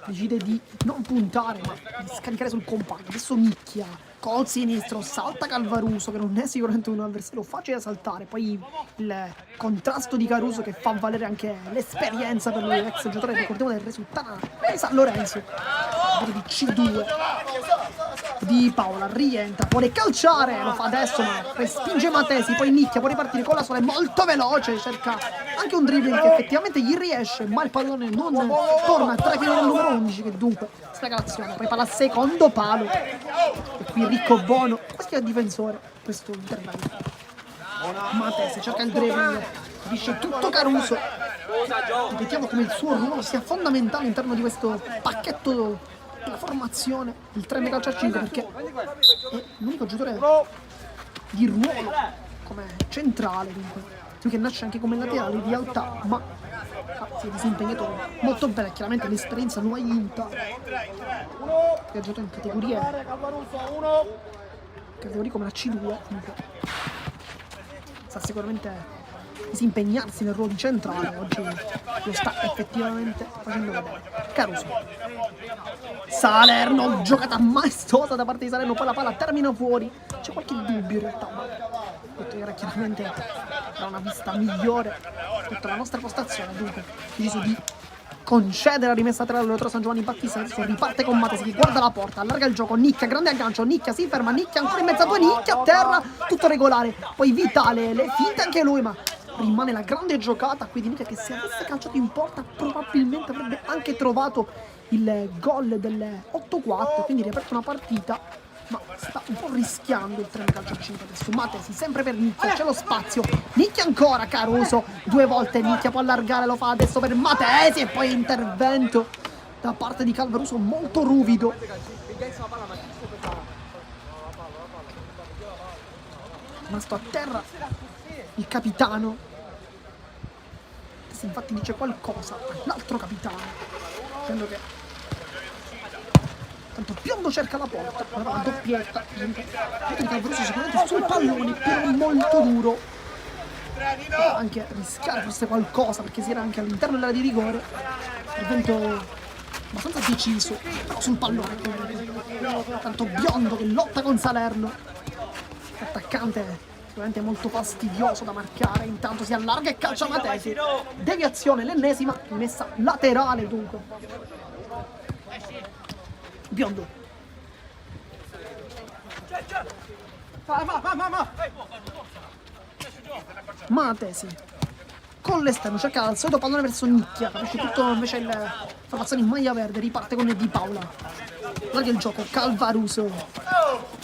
decide di non puntare ma di scaricare sul compagno. Adesso Nicchia col sinistro salta Calvaruso, che non è sicuramente un avversario facile da saltare. Poi il contrasto di Caruso che fa valere anche l'esperienza per lui, ex giocatore, ricordiamo del Resuttana San Lorenzo. di C2 di Paola, rientra, vuole calciare, lo fa adesso ma respinge Matesi, poi Nicchia può ripartire con la sola, è molto veloce, cerca anche un dribbling che effettivamente gli riesce, ma il pallone non torna tra i piedi del numero 11 che dunque spiega l'azione, poi palla al secondo palo e qui Ricco Bono, questo è il difensore, questo intervento. Matesi cerca il dribbling, capisce tutto Caruso, ripetiamo come il suo ruolo sia fondamentale all'interno di questo pacchetto la formazione, il 3 calcio a 5 perché è l'unico giocatore di ruolo come centrale, dunque, che nasce anche come laterale in realtà, ma si è disimpegnato molto bene, chiaramente l'esperienza lo aiuta, che ha giocato in categorie come la C2, dunque sa sicuramente disimpegnarsi nel ruolo di centrale, oggi lo sta effettivamente facendo vedere. Caruso, Salerno, giocata maestosa da parte di Salerno, poi la palla termina fuori, c'è qualche dubbio in realtà, ma detto che era chiaramente da una vista migliore rispetto alla nostra postazione, dunque deciso di concede la rimessa a terra dell'Eletro San Giovanni Battista, adesso riparte con Matesi che guarda la porta, allarga il gioco, Nicchia, grande aggancio, Nicchia si ferma, Nicchia ancora in mezzo a due, Nicchia a terra, tutto regolare, poi Vitale, le finte anche lui, ma rimane la grande giocata, quindi Nicchia che se avesse calciato in porta probabilmente avrebbe anche trovato il gol del 8-4, quindi riaperto una partita, ma sta un po' rischiando il 3 calcio a 5 adesso. Matesi sempre per Nicchia, c'è lo spazio, Nicchia ancora, Caruso, due volte Nicchia può allargare, lo fa adesso per Matesi e poi intervento da parte di Calvaruso molto ruvido. Rimasto a terra il capitano, se infatti dice qualcosa all'altro capitano, dicendo che tanto Biondo cerca la porta, la doppietta, Calvaruso sicuramente sul pallone, però molto duro, poteva anche rischiare forse qualcosa perché si era anche all'interno dell'area di rigore, intervento abbastanza deciso, però sul pallone, tanto Biondo che lotta con Salerno, attaccante sicuramente molto fastidioso da marcare, intanto si allarga e calcia Matesi, deviazione, l'ennesima, messa laterale dunque. Biondo, Matesi con l'esterno cerca il solito pallone verso Nicchia, capisce tutto invece la formazione in maglia verde, riparte con Di Paola, guarda il gioco, Calvaruso,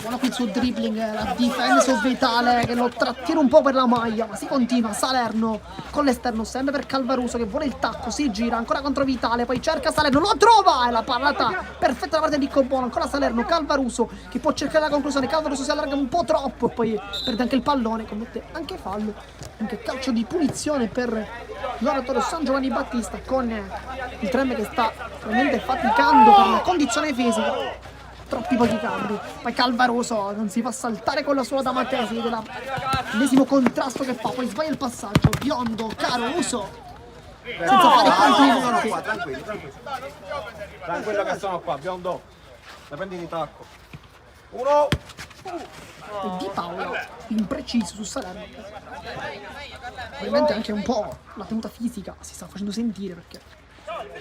buona qui il suo dribbling, la difesa Vitale che lo trattiene un po' per la maglia, ma si continua, Salerno con l'esterno sempre per Calvaruso che vuole il tacco, si gira ancora contro Vitale, poi cerca Salerno, lo trova e la parata perfetta da parte di Cobono, ancora Salerno, Calvaruso che può cercare la conclusione, Calvaruso si allarga un po' troppo e poi perde anche il pallone, commette anche fallo, anche calcio di punizione per l'oratorio San Giovanni Battista con il Tremme che sta veramente faticando per la condizione fisica, troppi pochi cambi, poi Calvaruso non si fa saltare con la sua da Matesi, l'ennesimo contrasto che fa, poi sbaglia il passaggio, Biondo, Caruso senza fare complimenti, tranquillo che sono qua, Biondo, la prendi di tacco, uno, e Di Paola impreciso su Salerno, ovviamente anche un po' la tenuta fisica si sta facendo sentire perché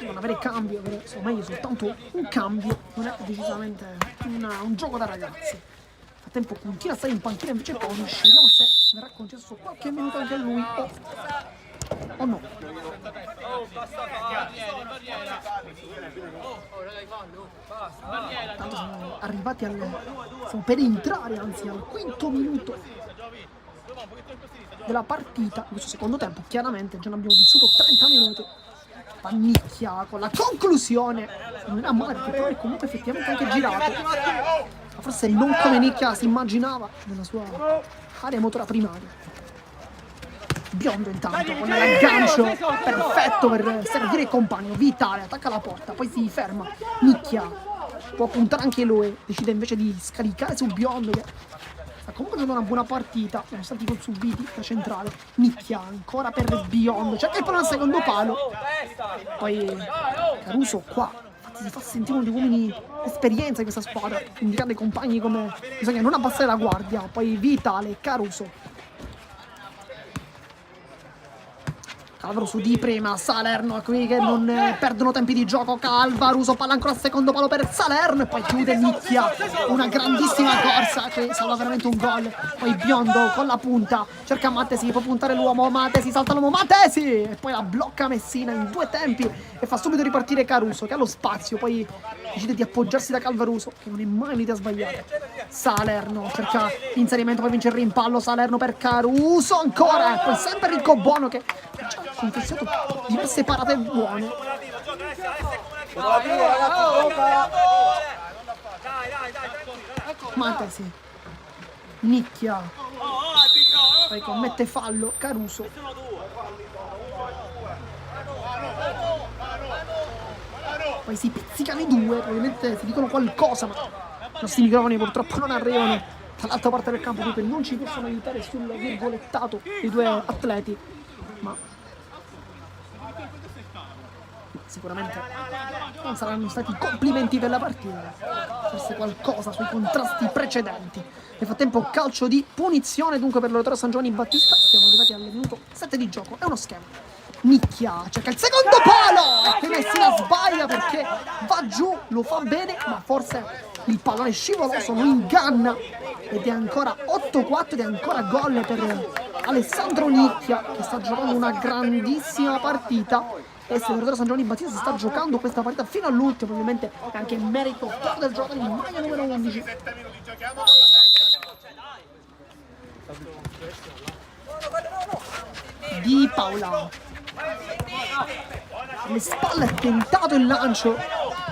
non avere cambio, avere meglio soltanto un cambio non è decisamente un gioco da ragazzi. Nel frattempo continua a stare in panchina invece Ponish, vediamo se verrà concesso qualche minuto anche a lui o no. Tanto siamo arrivati stiamo per entrare anzi al quinto minuto della partita, in questo secondo tempo chiaramente già ne abbiamo vissuto 30 minuti. Nicchia con la conclusione, non era male perché poi comunque effettivamente anche girato, ma forse non come Nicchia si immaginava nella sua area motora primaria. Biondo intanto con l'aggancio perfetto per servire il compagno, Vitale attacca la porta, poi si ferma, Nicchia può puntare anche lui, decide invece di scaricare su Biondo che sta comunque giocando una buona partita nonostante i gol subiti da centrale. Nicchia ancora per Biondo, cerca il pallone al secondo palo, poi Caruso qua infatti si fa sentire uno degli uomini esperienza di questa squadra, indicando ai compagni come bisogna non abbassare la guardia, poi Vitale, Caruso Calvaruso di prima, Salerno qui che non perdono tempi di gioco. Calvaruso, palla ancora al secondo palo per Salerno e poi chiude Nicchia. Una grandissima corsa che salva veramente un gol. Poi Biondo con la punta cerca Matesi, può puntare l'uomo, Matesi salta l'uomo, Matesi! E poi la blocca Messina in 2 tempi e fa subito ripartire Caruso che ha lo spazio. Poi decide di appoggiarsi da Calvaruso che non è mai un'idea sbagliata. Salerno cerca l'inserimento, poi vince il rimpallo. Salerno per Caruso ancora. E poi sempre Riccobono che ha confessato diverse parate buone. Matesi, Nicchia, poi commette fallo Caruso. Poi si pizzicano i due, probabilmente si dicono qualcosa, ma i nostri microfoni purtroppo non arrivano dall'altra parte del campo, dunque non ci possono aiutare sul virgolettato dei due atleti, ma sicuramente non saranno stati complimenti per la partita, forse qualcosa sui contrasti precedenti. Nel frattempo calcio di punizione dunque per l'Oratorio San Giovanni Battista, siamo arrivati al minuto 7 di gioco, è uno schema. Nicchia cerca il secondo palo e qui Messina sbaglia perché va giù, lo fa bene ma forse il pallone scivoloso lo inganna ed è ancora 8-4 ed è ancora gol per Alessandro Nicchia che sta giocando una grandissima partita. E se l'Oratorio San Giovanni Battista sta giocando questa partita fino all'ultimo, ovviamente è anche merito del giocatore di maglia numero 11. Di Paola alle spalle ha tentato il lancio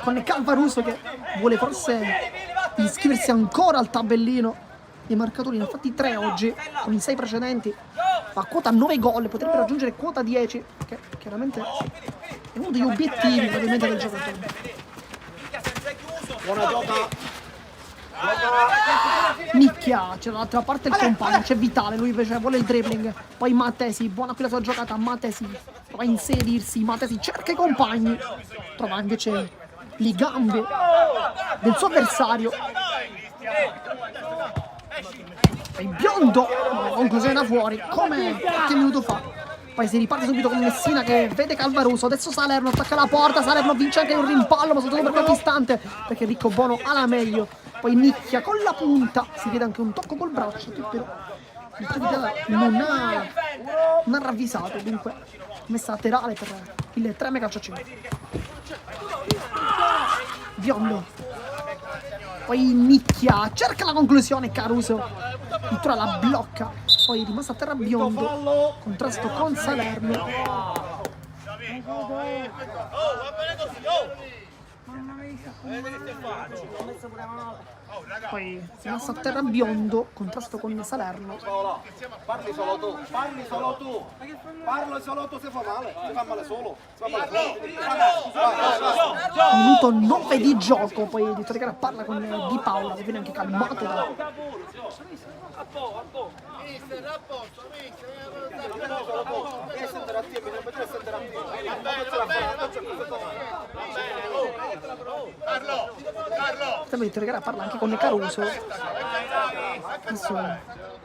con Calvaruso che vuole forse iscriversi ancora al tabellino dei marcatori, ne ha fatti 3 oggi con i 6 precedenti, fa quota 9 gol, potrebbe raggiungere quota 10 che chiaramente è uno degli obiettivi ovviamente del giocatore. Buona gioca. Nicchia, c'è dall'altra parte il compagno, c'è Vitale, lui invece vuole il dribbling, poi Matesi, buona qui la sua giocata, Matesi prova a inserirsi, Matesi cerca i compagni, trova invece le gambe del suo avversario, e Biondo, conclusione da fuori, come qualche minuto fa. Poi si riparte subito con Messina che vede Calvaruso, adesso Salerno attacca la porta, Salerno vince anche un rimpallo ma soltanto per qualche istante perché Riccobono ha la meglio. Poi Nicchia con la punta, si vede anche un tocco col braccio che però il capitano non ha ravvisato, dunque messa laterale per il 3 calcio 5. Biondo, poi Nicchia cerca la conclusione, Caruso addirittura la blocca, poi rimasta a terra Biondo, contrasto con Salerno. Poi rimasta a terra Biondo, contrasto con Salerno. Parli solo tu, parli solo tu. Parlo solo tu, se fa male solo. Minuto 9 di gioco, poi Di Torregara parla con Di Paola, che viene anche calmato da... Di Torregara parla anche con Caruso. Adesso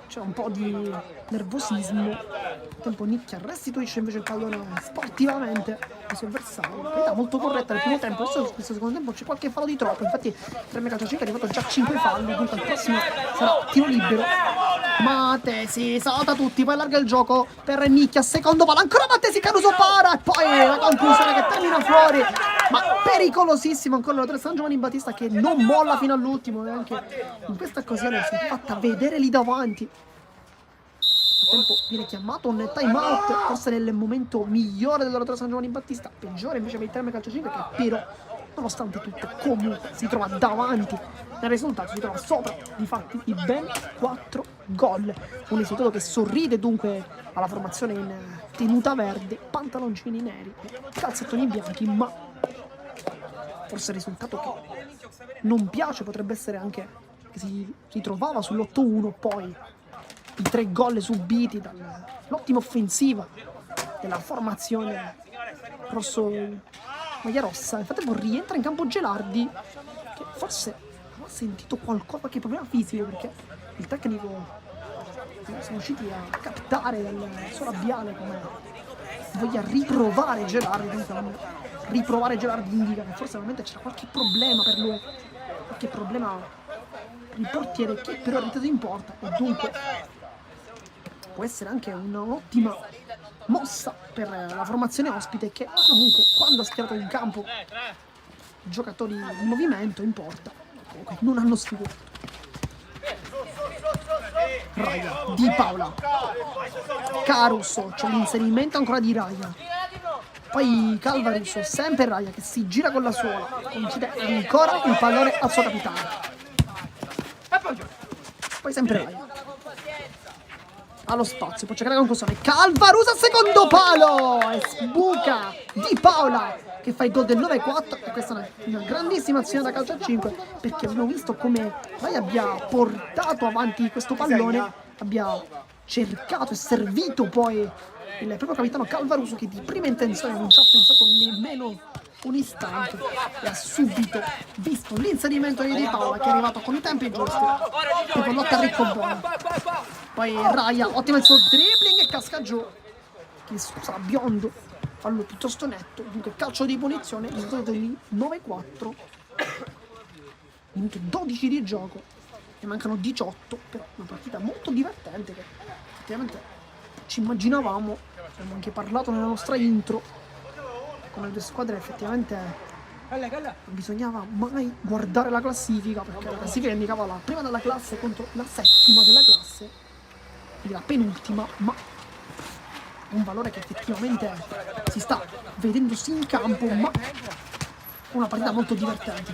c'è un po' di nervosismo. Il tempo Nicchia restituisce invece il pallone sportivamente ai suoi avversari. Molto corretta nel primo tempo, adesso in questo secondo tempo c'è qualche fallo di troppo, infatti 3 calcio 5 è arrivato già 5 falli, dunque il prossimo sarà tiro libero. Matesi salta tutti, poi allarga il gioco per Nicchia, secondo palo, ancora Matesi, Caruso para e poi la conclusione che termina fuori, ma pericolosissimo ancora l'Oratorio San Giovanni Battista che non molla fino all'ultimo e anche in questa occasione si è fatta vedere lì davanti. Nel tempo viene chiamato un time out, forse nel momento migliore dell'Oratorio San Giovanni Battista, peggiore invece per il 3 calcio 5 che però nonostante tutto comunque si trova davanti nel risultato, si trova sopra di fatti di ben 4 gol, un risultato che sorride dunque alla formazione in tenuta verde, pantaloncini neri e calzettoni bianchi, ma forse il risultato che non piace potrebbe essere anche che si trovava sull'8-1, poi i 3 gol subiti dall'ottima offensiva della formazione rosso maglia rossa. Nel frattempo rientra in campo Gelardi che forse ha sentito qualche problema fisico perché il tecnico siamo riusciti a captare dal suo labiale come voglia riprovare Gerardi, riprovare Gerardi indica che forse veramente c'era qualche problema per lui, qualche problema per il portiere che però è rientrato in porta e dunque può essere anche un'ottima mossa per la formazione ospite che comunque quando ha schierato in campo giocatori di movimento in porta comunque non hanno sfigurato. Raya, Di Paola, Caruso, c'è l'inserimento ancora di Raya, poi Calvaruso, sempre Raya che si gira con la suola, concede ancora il pallone al suo capitano, poi sempre Raya, allo spazio, poi c'è la concussione, Calvaruso al secondo palo e sbuca Di Paola che fa il gol del 9-4 e questa è una grandissima azione da calcio a 5 perché abbiamo visto come Raya abbia portato avanti questo pallone, abbia cercato e servito poi il proprio capitano Calvaruso che di prima intenzione non ci ha pensato nemmeno un istante e ha subito visto l'inserimento di Di Paola che è arrivato con i tempi giusti e con lotta a Riccobono. Poi Raya, ottima il suo dribbling e casca giù, che scusa Biondo, fallo piuttosto netto, dunque calcio di punizione, risultato di 9-4, minuto 12 di gioco, ne mancano 18, però una partita molto divertente che effettivamente ci immaginavamo, abbiamo anche parlato nella nostra intro, come le due squadre effettivamente non bisognava mai guardare la classifica, perché la classifica indicava la prima della classe contro la settima della classe, quindi la penultima, ma un valore che effettivamente si sta vedendosi in campo, ma una partita molto divertente.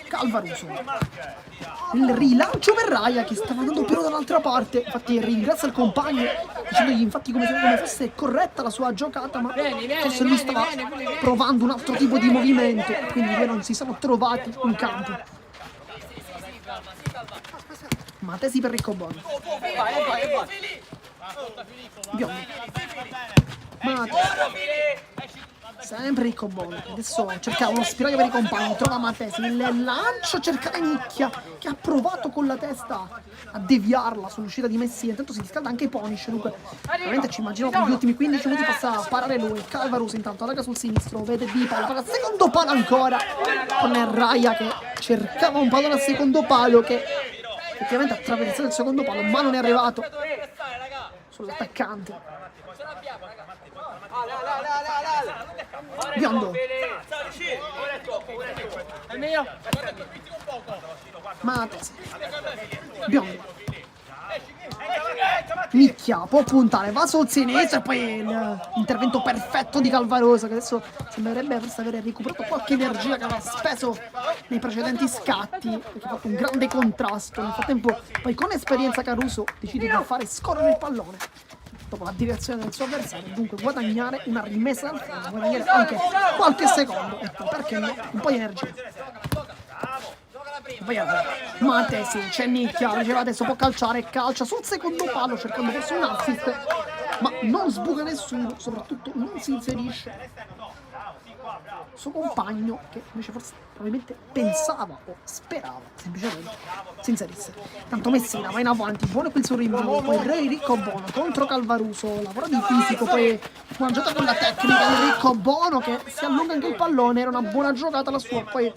Calvaruso, il rilancio per Raya che stava andando però dall'altra parte, infatti ringrazia il compagno dicendogli infatti come fosse corretta la sua giocata, ma forse lui stava provando un altro tipo di movimento, quindi due non si sono trovati in campo. Matesi per Riccobono, Biondo, Matesi, sempre Riccobono, adesso cercava uno spiraglio per i compagni, trova Matesi, il lancio, cerca Nicchia che ha provato con la testa a deviarla sull'uscita di Messina, intanto si riscalda anche Ponish, dunque veramente ci immagino per gli ultimi 15 minuti possa parare lui. Calvaruso intanto allarga sul sinistro, vede Di Paola, paga secondo palo ancora con Raya che cercava un pallone al secondo palo che effettivamente ha attraversato il secondo palo ma non è arrivato sull'attaccante. Biondo, Matesi, Biondo, Nicchia può puntare, va sul sinistro e poi l'intervento perfetto di Calvaroso che adesso sembrerebbe forse avere recuperato qualche energia che aveva speso nei precedenti scatti, perché ha fatto un grande contrasto. Nel frattempo poi con esperienza Caruso decide di fare scorrere il pallone dopo la direzione del suo avversario, dunque guadagnare una rimessa dal fondo, guadagnare anche qualche secondo e poi perché no, un po' di energia. Matesi, c'è Nicchia, riceve adesso, può calciare, calcia sul secondo palo cercando forse un assist, ma non sbuca nessuno, soprattutto non si inserisce suo compagno che invece forse probabilmente pensava o sperava semplicemente si inserisse. Tanto Messina va in avanti, buono quel suo rinvio, poi Riccobono contro Calvaruso, lavoro di fisico, poi mangiata con la tecnica di Riccobono che si allunga anche il pallone, era una buona giocata la sua, poi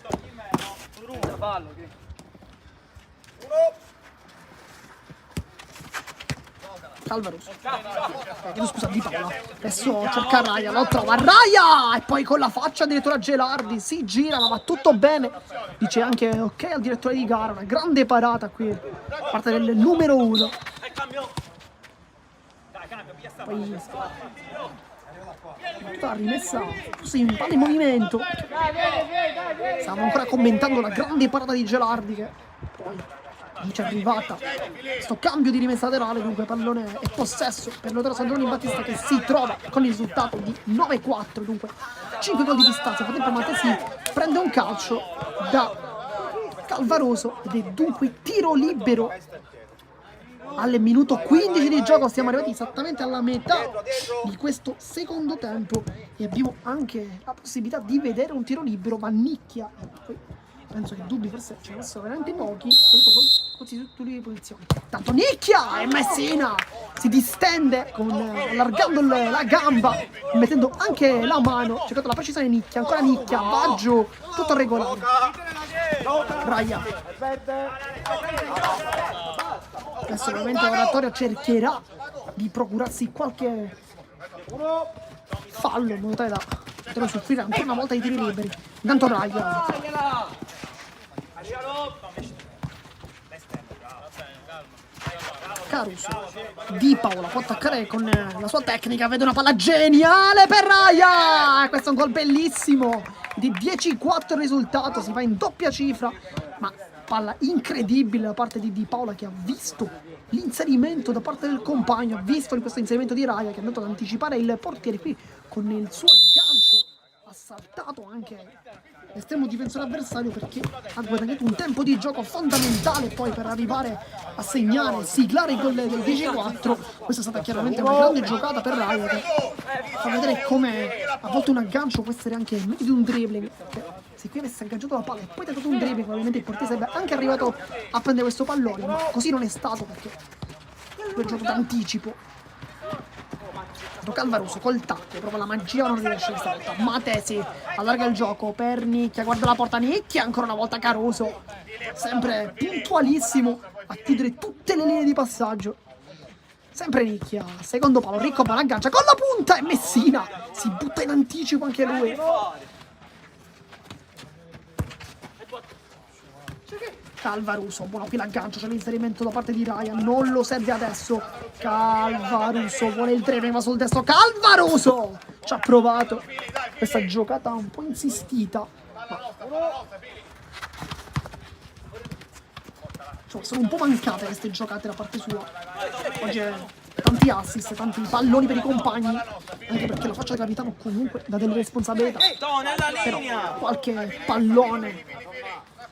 Calvaruso, scusa, Di Paola, adesso cerca Raya, lo trova Raya e poi con la faccia addirittura Gelardi si gira ma va tutto bene, dice anche ok al direttore di gara, una grande parata qui da parte del numero 1. Poi la rimessa forse in palla in movimento, stavamo ancora commentando la grande parata di Gelardi che poi ci è arrivata questo cambio di rimessa laterale, dunque pallone e possesso per l'Otero Sandroni Battista che si trova con il risultato di 9-4, dunque 5 gol di distanza. Nel frattempo Matesi prende un calcio da Calvaroso ed è dunque tiro libero al minuto 15 di gioco, siamo arrivati esattamente alla metà di questo secondo tempo e abbiamo anche la possibilità di vedere un tiro libero, ma Nicchia poi penso che dubbi forse ce ne fossero veramente pochi, soprattutto così su tutte le posizioni. Tanto nicchia e Messina si distende allargando la gamba, mettendo anche la mano, cercando la precisione nicchia, ancora nicchia, va giù, tutto regolare. Raya. Adesso ovviamente l'oratorio cercherà di procurarsi qualche fallo in modo tale da poter soffrire ancora una volta i tiri liberi. Intanto Raya. Caruso. Di Paola può attaccare con la sua tecnica, vede una palla geniale per Raya! Questo è un gol bellissimo, di 10-4 il risultato, si va in doppia cifra, ma palla incredibile da parte di Paola, che ha visto l'inserimento da parte del compagno, ha visto questo inserimento di Raya che è andato ad anticipare il portiere qui con il suo aggancio, ha saltato anche l'estremo difensore avversario perché ha guadagnato un tempo di gioco fondamentale poi per arrivare a segnare, siglare il gol del 10-4. Questa è stata chiaramente una grande giocata per Raya, che fa vedere come a volte un aggancio può essere anche meglio di un dribbling. Se qui avesse agganciato la palla e poi tentato un dribbling, probabilmente il portiere sarebbe anche arrivato a prendere questo pallone, ma così non è stato perché è un gioco d'anticipo. Calvaroso col tacco, proprio la magia non riesce questa volta. Matesi allarga il gioco per Nicchia, guarda la porta Nicchia, ancora una volta Caruso, sempre puntualissimo a chiudere tutte le linee di passaggio. Sempre Nicchia, secondo palo, Ricco aggancia con la punta e Messina si butta in anticipo anche lui. Calvaruso, buono qui l'aggancio, c'è l'inserimento da parte di Raya, non lo serve adesso. Calvaruso vuole il dribbling, ma sul destro Calvaruso ci ha provato questa giocata un po' insistita, ma insomma, sono un po' mancate queste giocate da parte sua. Oggi è tanti assist, tanti palloni per i compagni, anche perché la faccia da capitano comunque dà delle responsabilità, però qualche pallone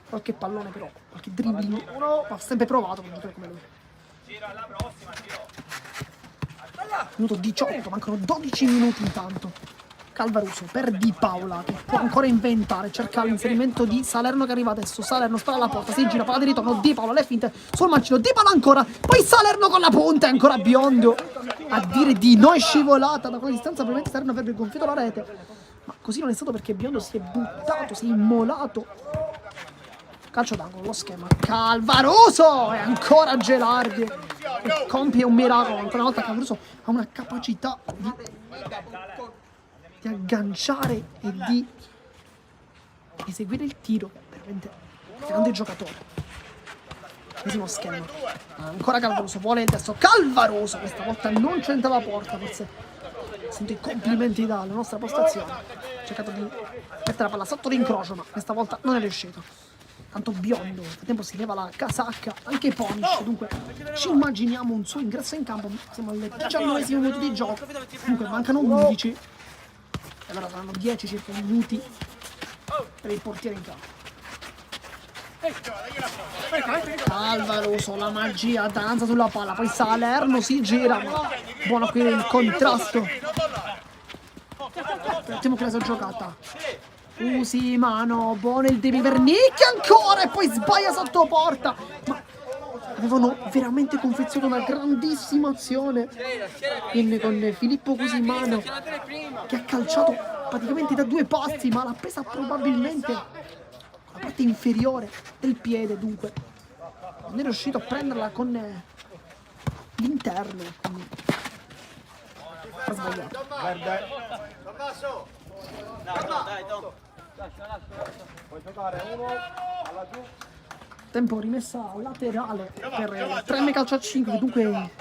però, qualche dribbling va sempre provato per giocare come lui. Minuto 18, mancano 12 minuti intanto. Calvaruso per Di Paola, che può ancora inventare, cerca l'inserimento di Salerno che arriva adesso. Salerno spara alla porta, si gira, palla di ritorno, Di Paola le finte sul mancino, Di Paola ancora, poi Salerno con la punta, è ancora biondo a dire di no, è scivolata da quella distanza, probabilmente Salerno avrebbe gonfiato la rete, ma così non è stato perché biondo si è buttato, si è immolato. Calcio d'angolo, lo schema, Calvaruso e ancora Gelardi che compie un miracolo. Ancora una volta Calvaruso ha una capacità di agganciare e di eseguire il tiro, veramente grande giocatore. Medesimo schema, ancora Calvaruso, vuole il destro, Calvaruso questa volta non c'entrava la porta, forse sento i complimenti dalla nostra postazione, ha cercato di mettere la palla sotto l'incrocio, ma questa volta non è riuscito. Tanto biondo, nel frattempo si leva la casacca, anche Ponic, dunque ci immaginiamo un suo ingresso in campo, siamo al 19esimo minuto di gioco, comunque mancano 11, e allora saranno 10 circa minuti per il portiere in campo. Calvaruso, la magia, danza sulla palla, poi Salerno si gira, ma buono qui il contrasto. Vediamo che la sua giocata. Mano, buono il Devi per Nicchia ancora e poi sbaglia sotto porta, ma avevano veramente confezionato una grandissima azione con Filippo Cusimano che ha calciato praticamente da 2 passi, ma l'ha presa probabilmente con la parte inferiore del piede, dunque non è riuscito a prenderla con l'interno, quindi ha sbagliato. Tempo rimessa laterale per 3 calcio a 5, dunque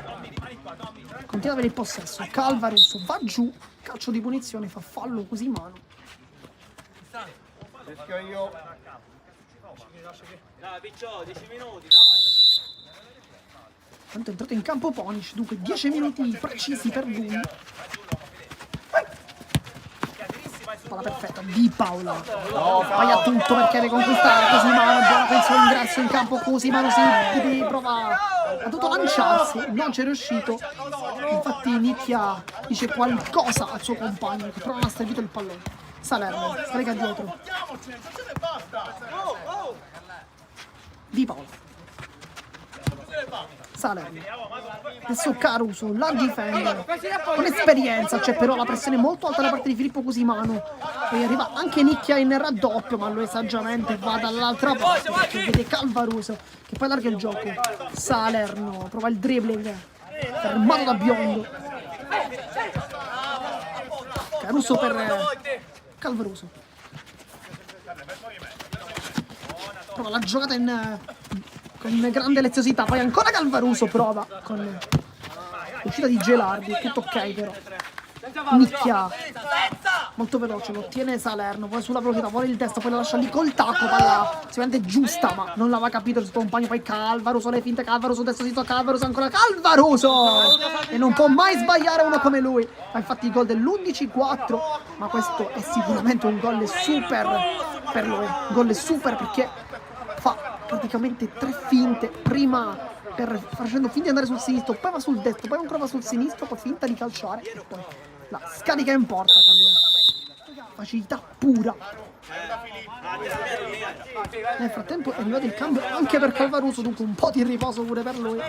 continua ad avere il possesso. Calvaruso va giù, calcio di punizione, fa fallo così mano. Rischio io. Dai, Picciò, 10 minuti, dai. Tanto è entrato in campo Ponic, dunque 10 minuti precisi per lui. Palla perfetta di Paola, sbaglia tutto perché deve conquistare Cusimano, buona pensione ingresso in campo, Cusimano si prova a tutto lanciarsi, non c'è riuscito, infatti Nicchia dice qualcosa al suo compagno che però non ha servito il pallone. Salerno, scarica dietro. Di Paola. Salerno. Adesso Caruso la difende con esperienza, c'è però la pressione molto alta da parte di Filippo Cusimano. Poi arriva anche Nicchia in raddoppio, ma lui saggiamente va dall'altra parte perché vede Calvaruso che poi allarga il gioco. Salerno prova il dribbling, fermato da Biondo. Caruso per Calvaruso. Prova la giocata con grande leziosità, poi ancora Calvaruso prova con l'uscita di Gelardi, tutto ok però. Nicchia molto veloce, lo ottiene Salerno, poi sulla velocità, vuole il destro, poi la lascia lì col tacco, palla sicuramente giusta, ma non l'aveva capito il suo compagno, poi Calvaruso, le finte, Calvaruso, destro sinistro, Calvaruso, ancora Calvaruso! E non può mai sbagliare uno come lui. Ma infatti il gol dell'11-4, ma questo è sicuramente un gol super per lui, un gol super perché fa praticamente 3 finte, prima facendo finta di andare sul sinistro, poi va sul destro, poi ancora va sul sinistro, poi finta di calciare e poi la scarica in porta con facilità pura. Nel frattempo è arrivato il cambio anche per Calvaruso, dunque un po' di riposo pure per lui.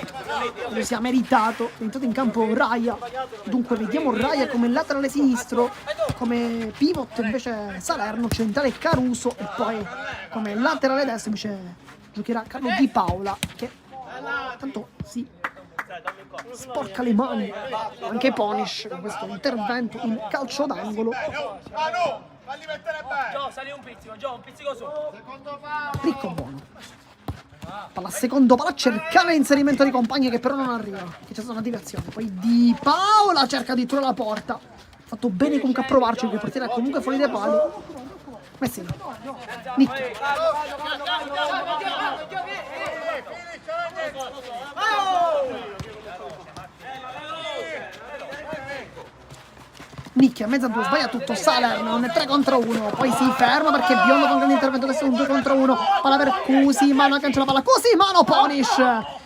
Lo si è meritato. È entrato in campo Raya, dunque vediamo Raya come laterale sinistro, come pivot invece Salerno, centrale Caruso e poi come laterale destro invece giocherà Carlo Di Paola che tanto si sporca le mani anche Ponish con questo intervento in calcio d'angolo. Sali un pizzico su. Ricco buono. Palla secondo palla, cercare l'inserimento di compagni che però non arriva, che c'è stata una deviazione. Poi Di Paola cerca addirittura la porta. Ha fatto bene comunque a provarci perché il portiere è comunque fuori dai pali. Messina. Nicchia. Nicchia, mezza 2, sbaglia tutto, Salerno, un 3 contro 1, poi si ferma perché Biondo con grande intervento, adesso è un 2 contro 1, palla per Cusimano, cancella la palla, Cusimano, Ponish,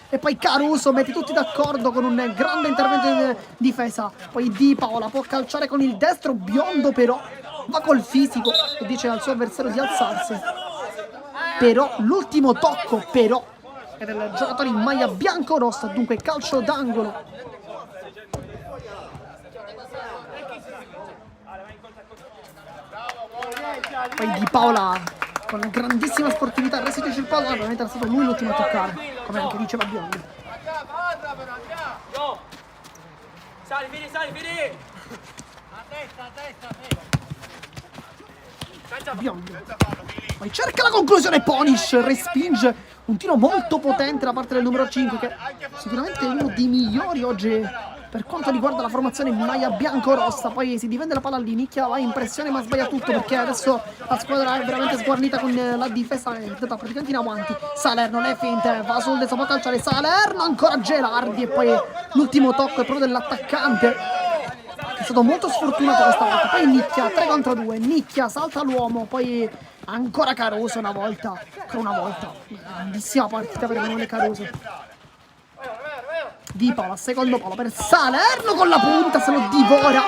e poi Caruso, mette tutti d'accordo con un grande intervento in difesa, poi Di Paola può calciare con il destro, Biondo però va col fisico e dice al suo avversario di alzarsi, però l'ultimo tocco però è del giocatore in maglia bianco-rossa, dunque calcio d'angolo. Poi Di Paola con grandissima sportività restituisce il pallone, ovviamente è stato lui l'ultimo a toccare, come anche diceva Biondo. Sali, fini! A testa. Biondo. Poi cerca la conclusione, Ponish respinge un tiro molto potente da parte del numero 5 che sicuramente è uno dei migliori oggi per quanto riguarda la formazione in maglia bianco-rossa. Poi si difende la palla lì, Nicchia va in pressione ma sbaglia tutto perché adesso la squadra è veramente sguarnita con la difesa, è andata praticamente in avanti. Salerno, le finte, va sul destro, può calciare Salerno, ancora Gelardi e poi l'ultimo tocco è proprio dell'attaccante che è stato molto sfortunato questa volta. Poi Nicchia, 3 contro 2, Nicchia salta l'uomo, poi ancora Caruso una volta, grandissima partita per Emanuele Caruso. Di Paola, secondo palo per Salerno con la punta, se lo divora,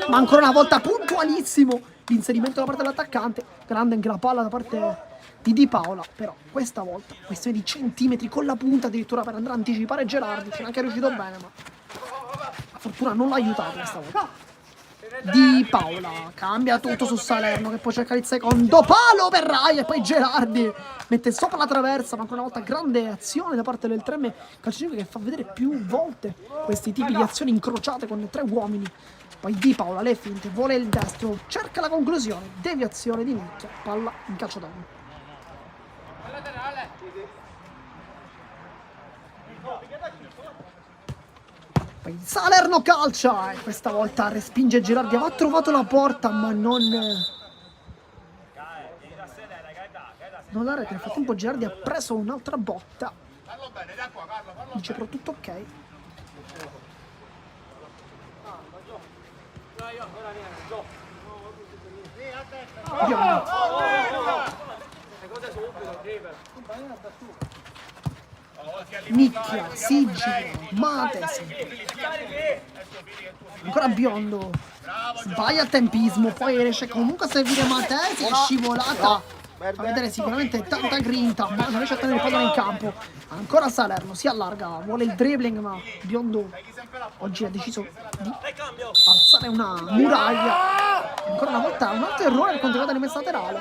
ma ancora una volta puntualissimo l'inserimento da parte dell'attaccante, grande anche la palla da parte di Paola, però questa volta questione di centimetri con la punta addirittura per andare a anticipare Gelardi, c'è anche riuscito bene ma la fortuna non l'ha aiutato questa volta. Di Paola cambia tutto su Salerno che poi cerca il secondo palo per Raya e poi Gelardi mette sopra la traversa, ma ancora una volta grande azione da parte del 3M calcio 5 che fa vedere più volte questi tipi di azioni incrociate con 3 uomini. Poi Di Paola, le finte, vuole il destro, cerca la conclusione, deviazione di Nicchia, palla in calcio d'angolo. Poi Salerno calcia e questa volta respinge Gelardi, aveva trovato la porta ma non la rete. Nel frattempo Gelardi ha preso un'altra botta, dice però tutto ok. Nicchia, si gira, Matesi, ancora Biondo, sbaglia il tempismo, poi riesce comunque a servire Matesi, è scivolata, fa vedere sicuramente tanta grinta, ma non riesce a tenere il pallone in campo. Ancora Salerno, si allarga, vuole il dribbling, ma Biondo oggi ha deciso di alzare una muraglia. Ancora una volta un altro errore per quanto riguarda rimessa laterale.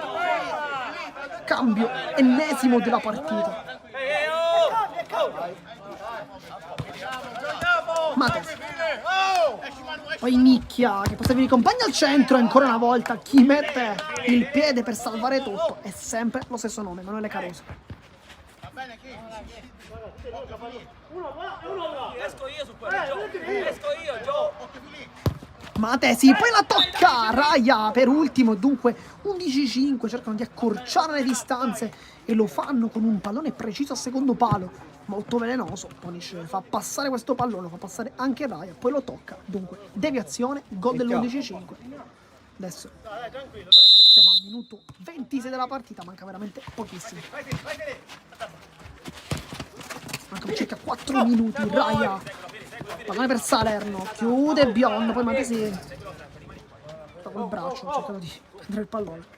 Cambio ennesimo della partita. Matesi, poi Nicchia che può servire i compagni al centro, e ancora una volta chi mette il piede per salvare tutto è sempre lo stesso nome, Emanuele Caruso. Esco io su quello, Gio. Esco io, Gio. Matesi, poi la tocca Raya per ultimo, dunque 11-5, cercano di accorciare le distanze e lo fanno con un pallone preciso a secondo palo, molto velenoso. Ponish fa passare questo pallone, fa passare anche Raya, poi lo tocca, dunque deviazione, gol dell'11-5. Adesso siamo al minuto 26 della partita, manca veramente pochissimo. Mancano circa 4 minuti, Raya, pallone per Salerno, chiude Biondo, poi Matesi sta col braccio, cercano di prendere il pallone.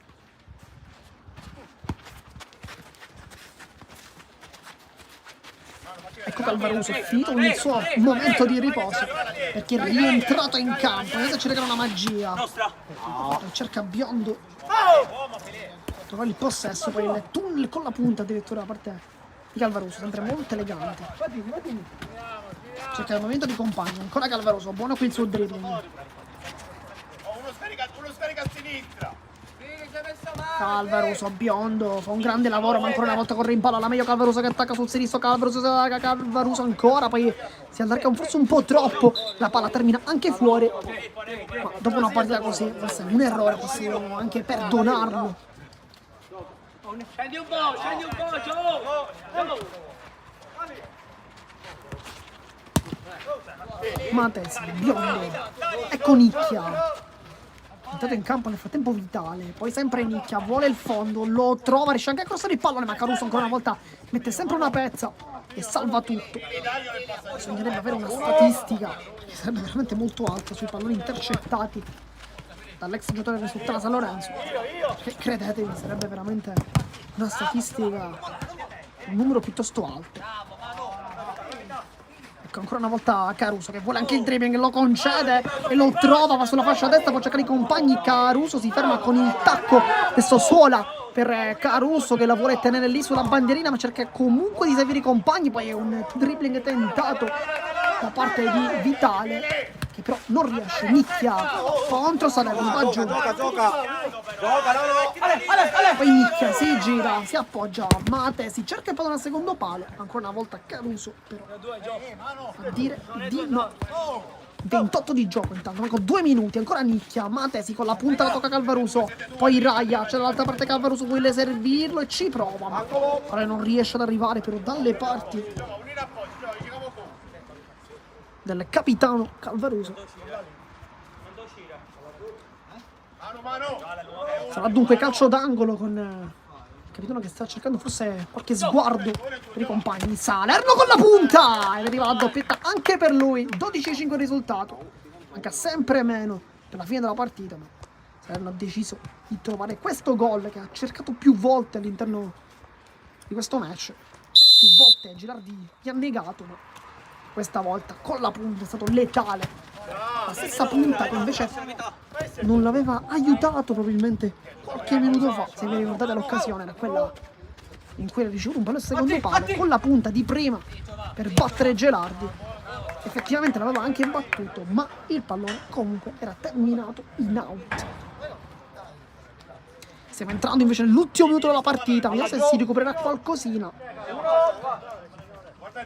Ecco Calvaruso, è finito con il suo momento di riposo, perché è rientrato in campo, adesso ci regala una magia. Cerca Biondo, trovare il possesso, poi il tunnel con la punta addirittura da parte di Calvaruso, sempre molto elegante. Cerca il momento di compagno, ancora Calvaruso, buono qui il suo dribbling. Uno scarica a sinistra. Calvaruso, Biondo, fa un grande lavoro, ma ancora una volta corre in palla, la meglio Calvaruso che attacca sul sinistro, Calvaruso ancora, poi si allarga forse un po' troppo, la palla termina anche fuori, ma dopo una partita così, forse un errore possiamo anche perdonarlo. Scendi un po', Gio. Matesi, Biondo, ecco Nicchia. Entrato in campo nel frattempo Vitale, poi sempre Nicchia, vuole il fondo, lo trova, riesce anche a crossare il pallone, ma Caruso ancora una volta mette sempre una pezza e salva tutto. Bisognerebbe avere una statistica che sarebbe veramente molto alta sui palloni intercettati dall'ex giocatore del Sultana San Lorenzo, che credetemi sarebbe veramente una statistica, un numero piuttosto alto. Ecco ancora una volta Caruso che vuole anche il dribbling, lo concede e lo trova, va sulla fascia destra, può cercare i compagni, Caruso si ferma con il tacco, adesso suola per Caruso che la vuole tenere lì sulla bandierina, ma cerca comunque di servire i compagni, poi è un dribbling tentato da parte di Vitale che però non riesce. Nicchia contro Salerno, va giù, poi Nicchia si gira, si appoggia, Matesi cerca il pallone al secondo palo, ancora una volta Caruso però a dire di no. 28 di gioco intanto, manco 2 minuti, ancora Nicchia, Matesi con la punta la tocca Calvaruso, poi Raya, c'è dall'altra parte Calvaruso, vuole servirlo e ci prova, ma ora non riesce ad arrivare però dalle parti del capitano Calvaruso. Sarà dunque calcio d'angolo con il capitano che sta cercando forse qualche sguardo per i compagni. Salerno con la punta ed arriva la doppietta anche per lui, 12-5 il risultato, manca sempre meno per la fine della partita, ma Salerno ha deciso di trovare questo gol che ha cercato più volte all'interno di questo match, più volte Girardi gli ha negato, ma questa volta con la punta è stato letale. La stessa punta che invece non l'aveva aiutato probabilmente qualche minuto fa, se vi ricordate l'occasione, era quella in cui ha ricevuto un pallone al secondo palo con la punta di prima per battere Gelardi. Effettivamente l'aveva anche battuto, ma il pallone comunque era terminato in out. Stiamo entrando invece nell'ultimo minuto della partita, vediamo se si recupererà qualcosina.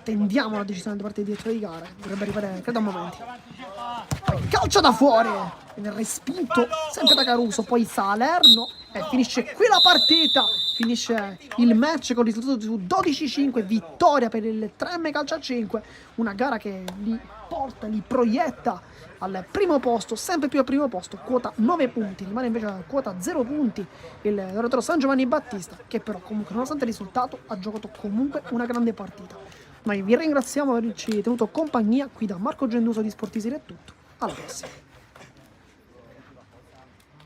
Tendiamo la decisione da parte di dietro di gara, dovrebbe arrivare credo a momenti. Poi calcio da fuori, viene respinto sempre da Caruso, poi Salerno e finisce qui la partita, finisce il match con il risultato su 12-5, vittoria per il 3M Calcio a 5, una gara che li porta, li proietta al primo posto, sempre più al primo posto, quota 9 punti, rimane invece a quota 0 punti il Loretto San Giovanni Battista, che però comunque nonostante il risultato ha giocato comunque una grande partita. Noi vi ringraziamo per averci tenuto compagnia. Qui da Marco Genduso di Sportiseri è tutto. Alla prossima.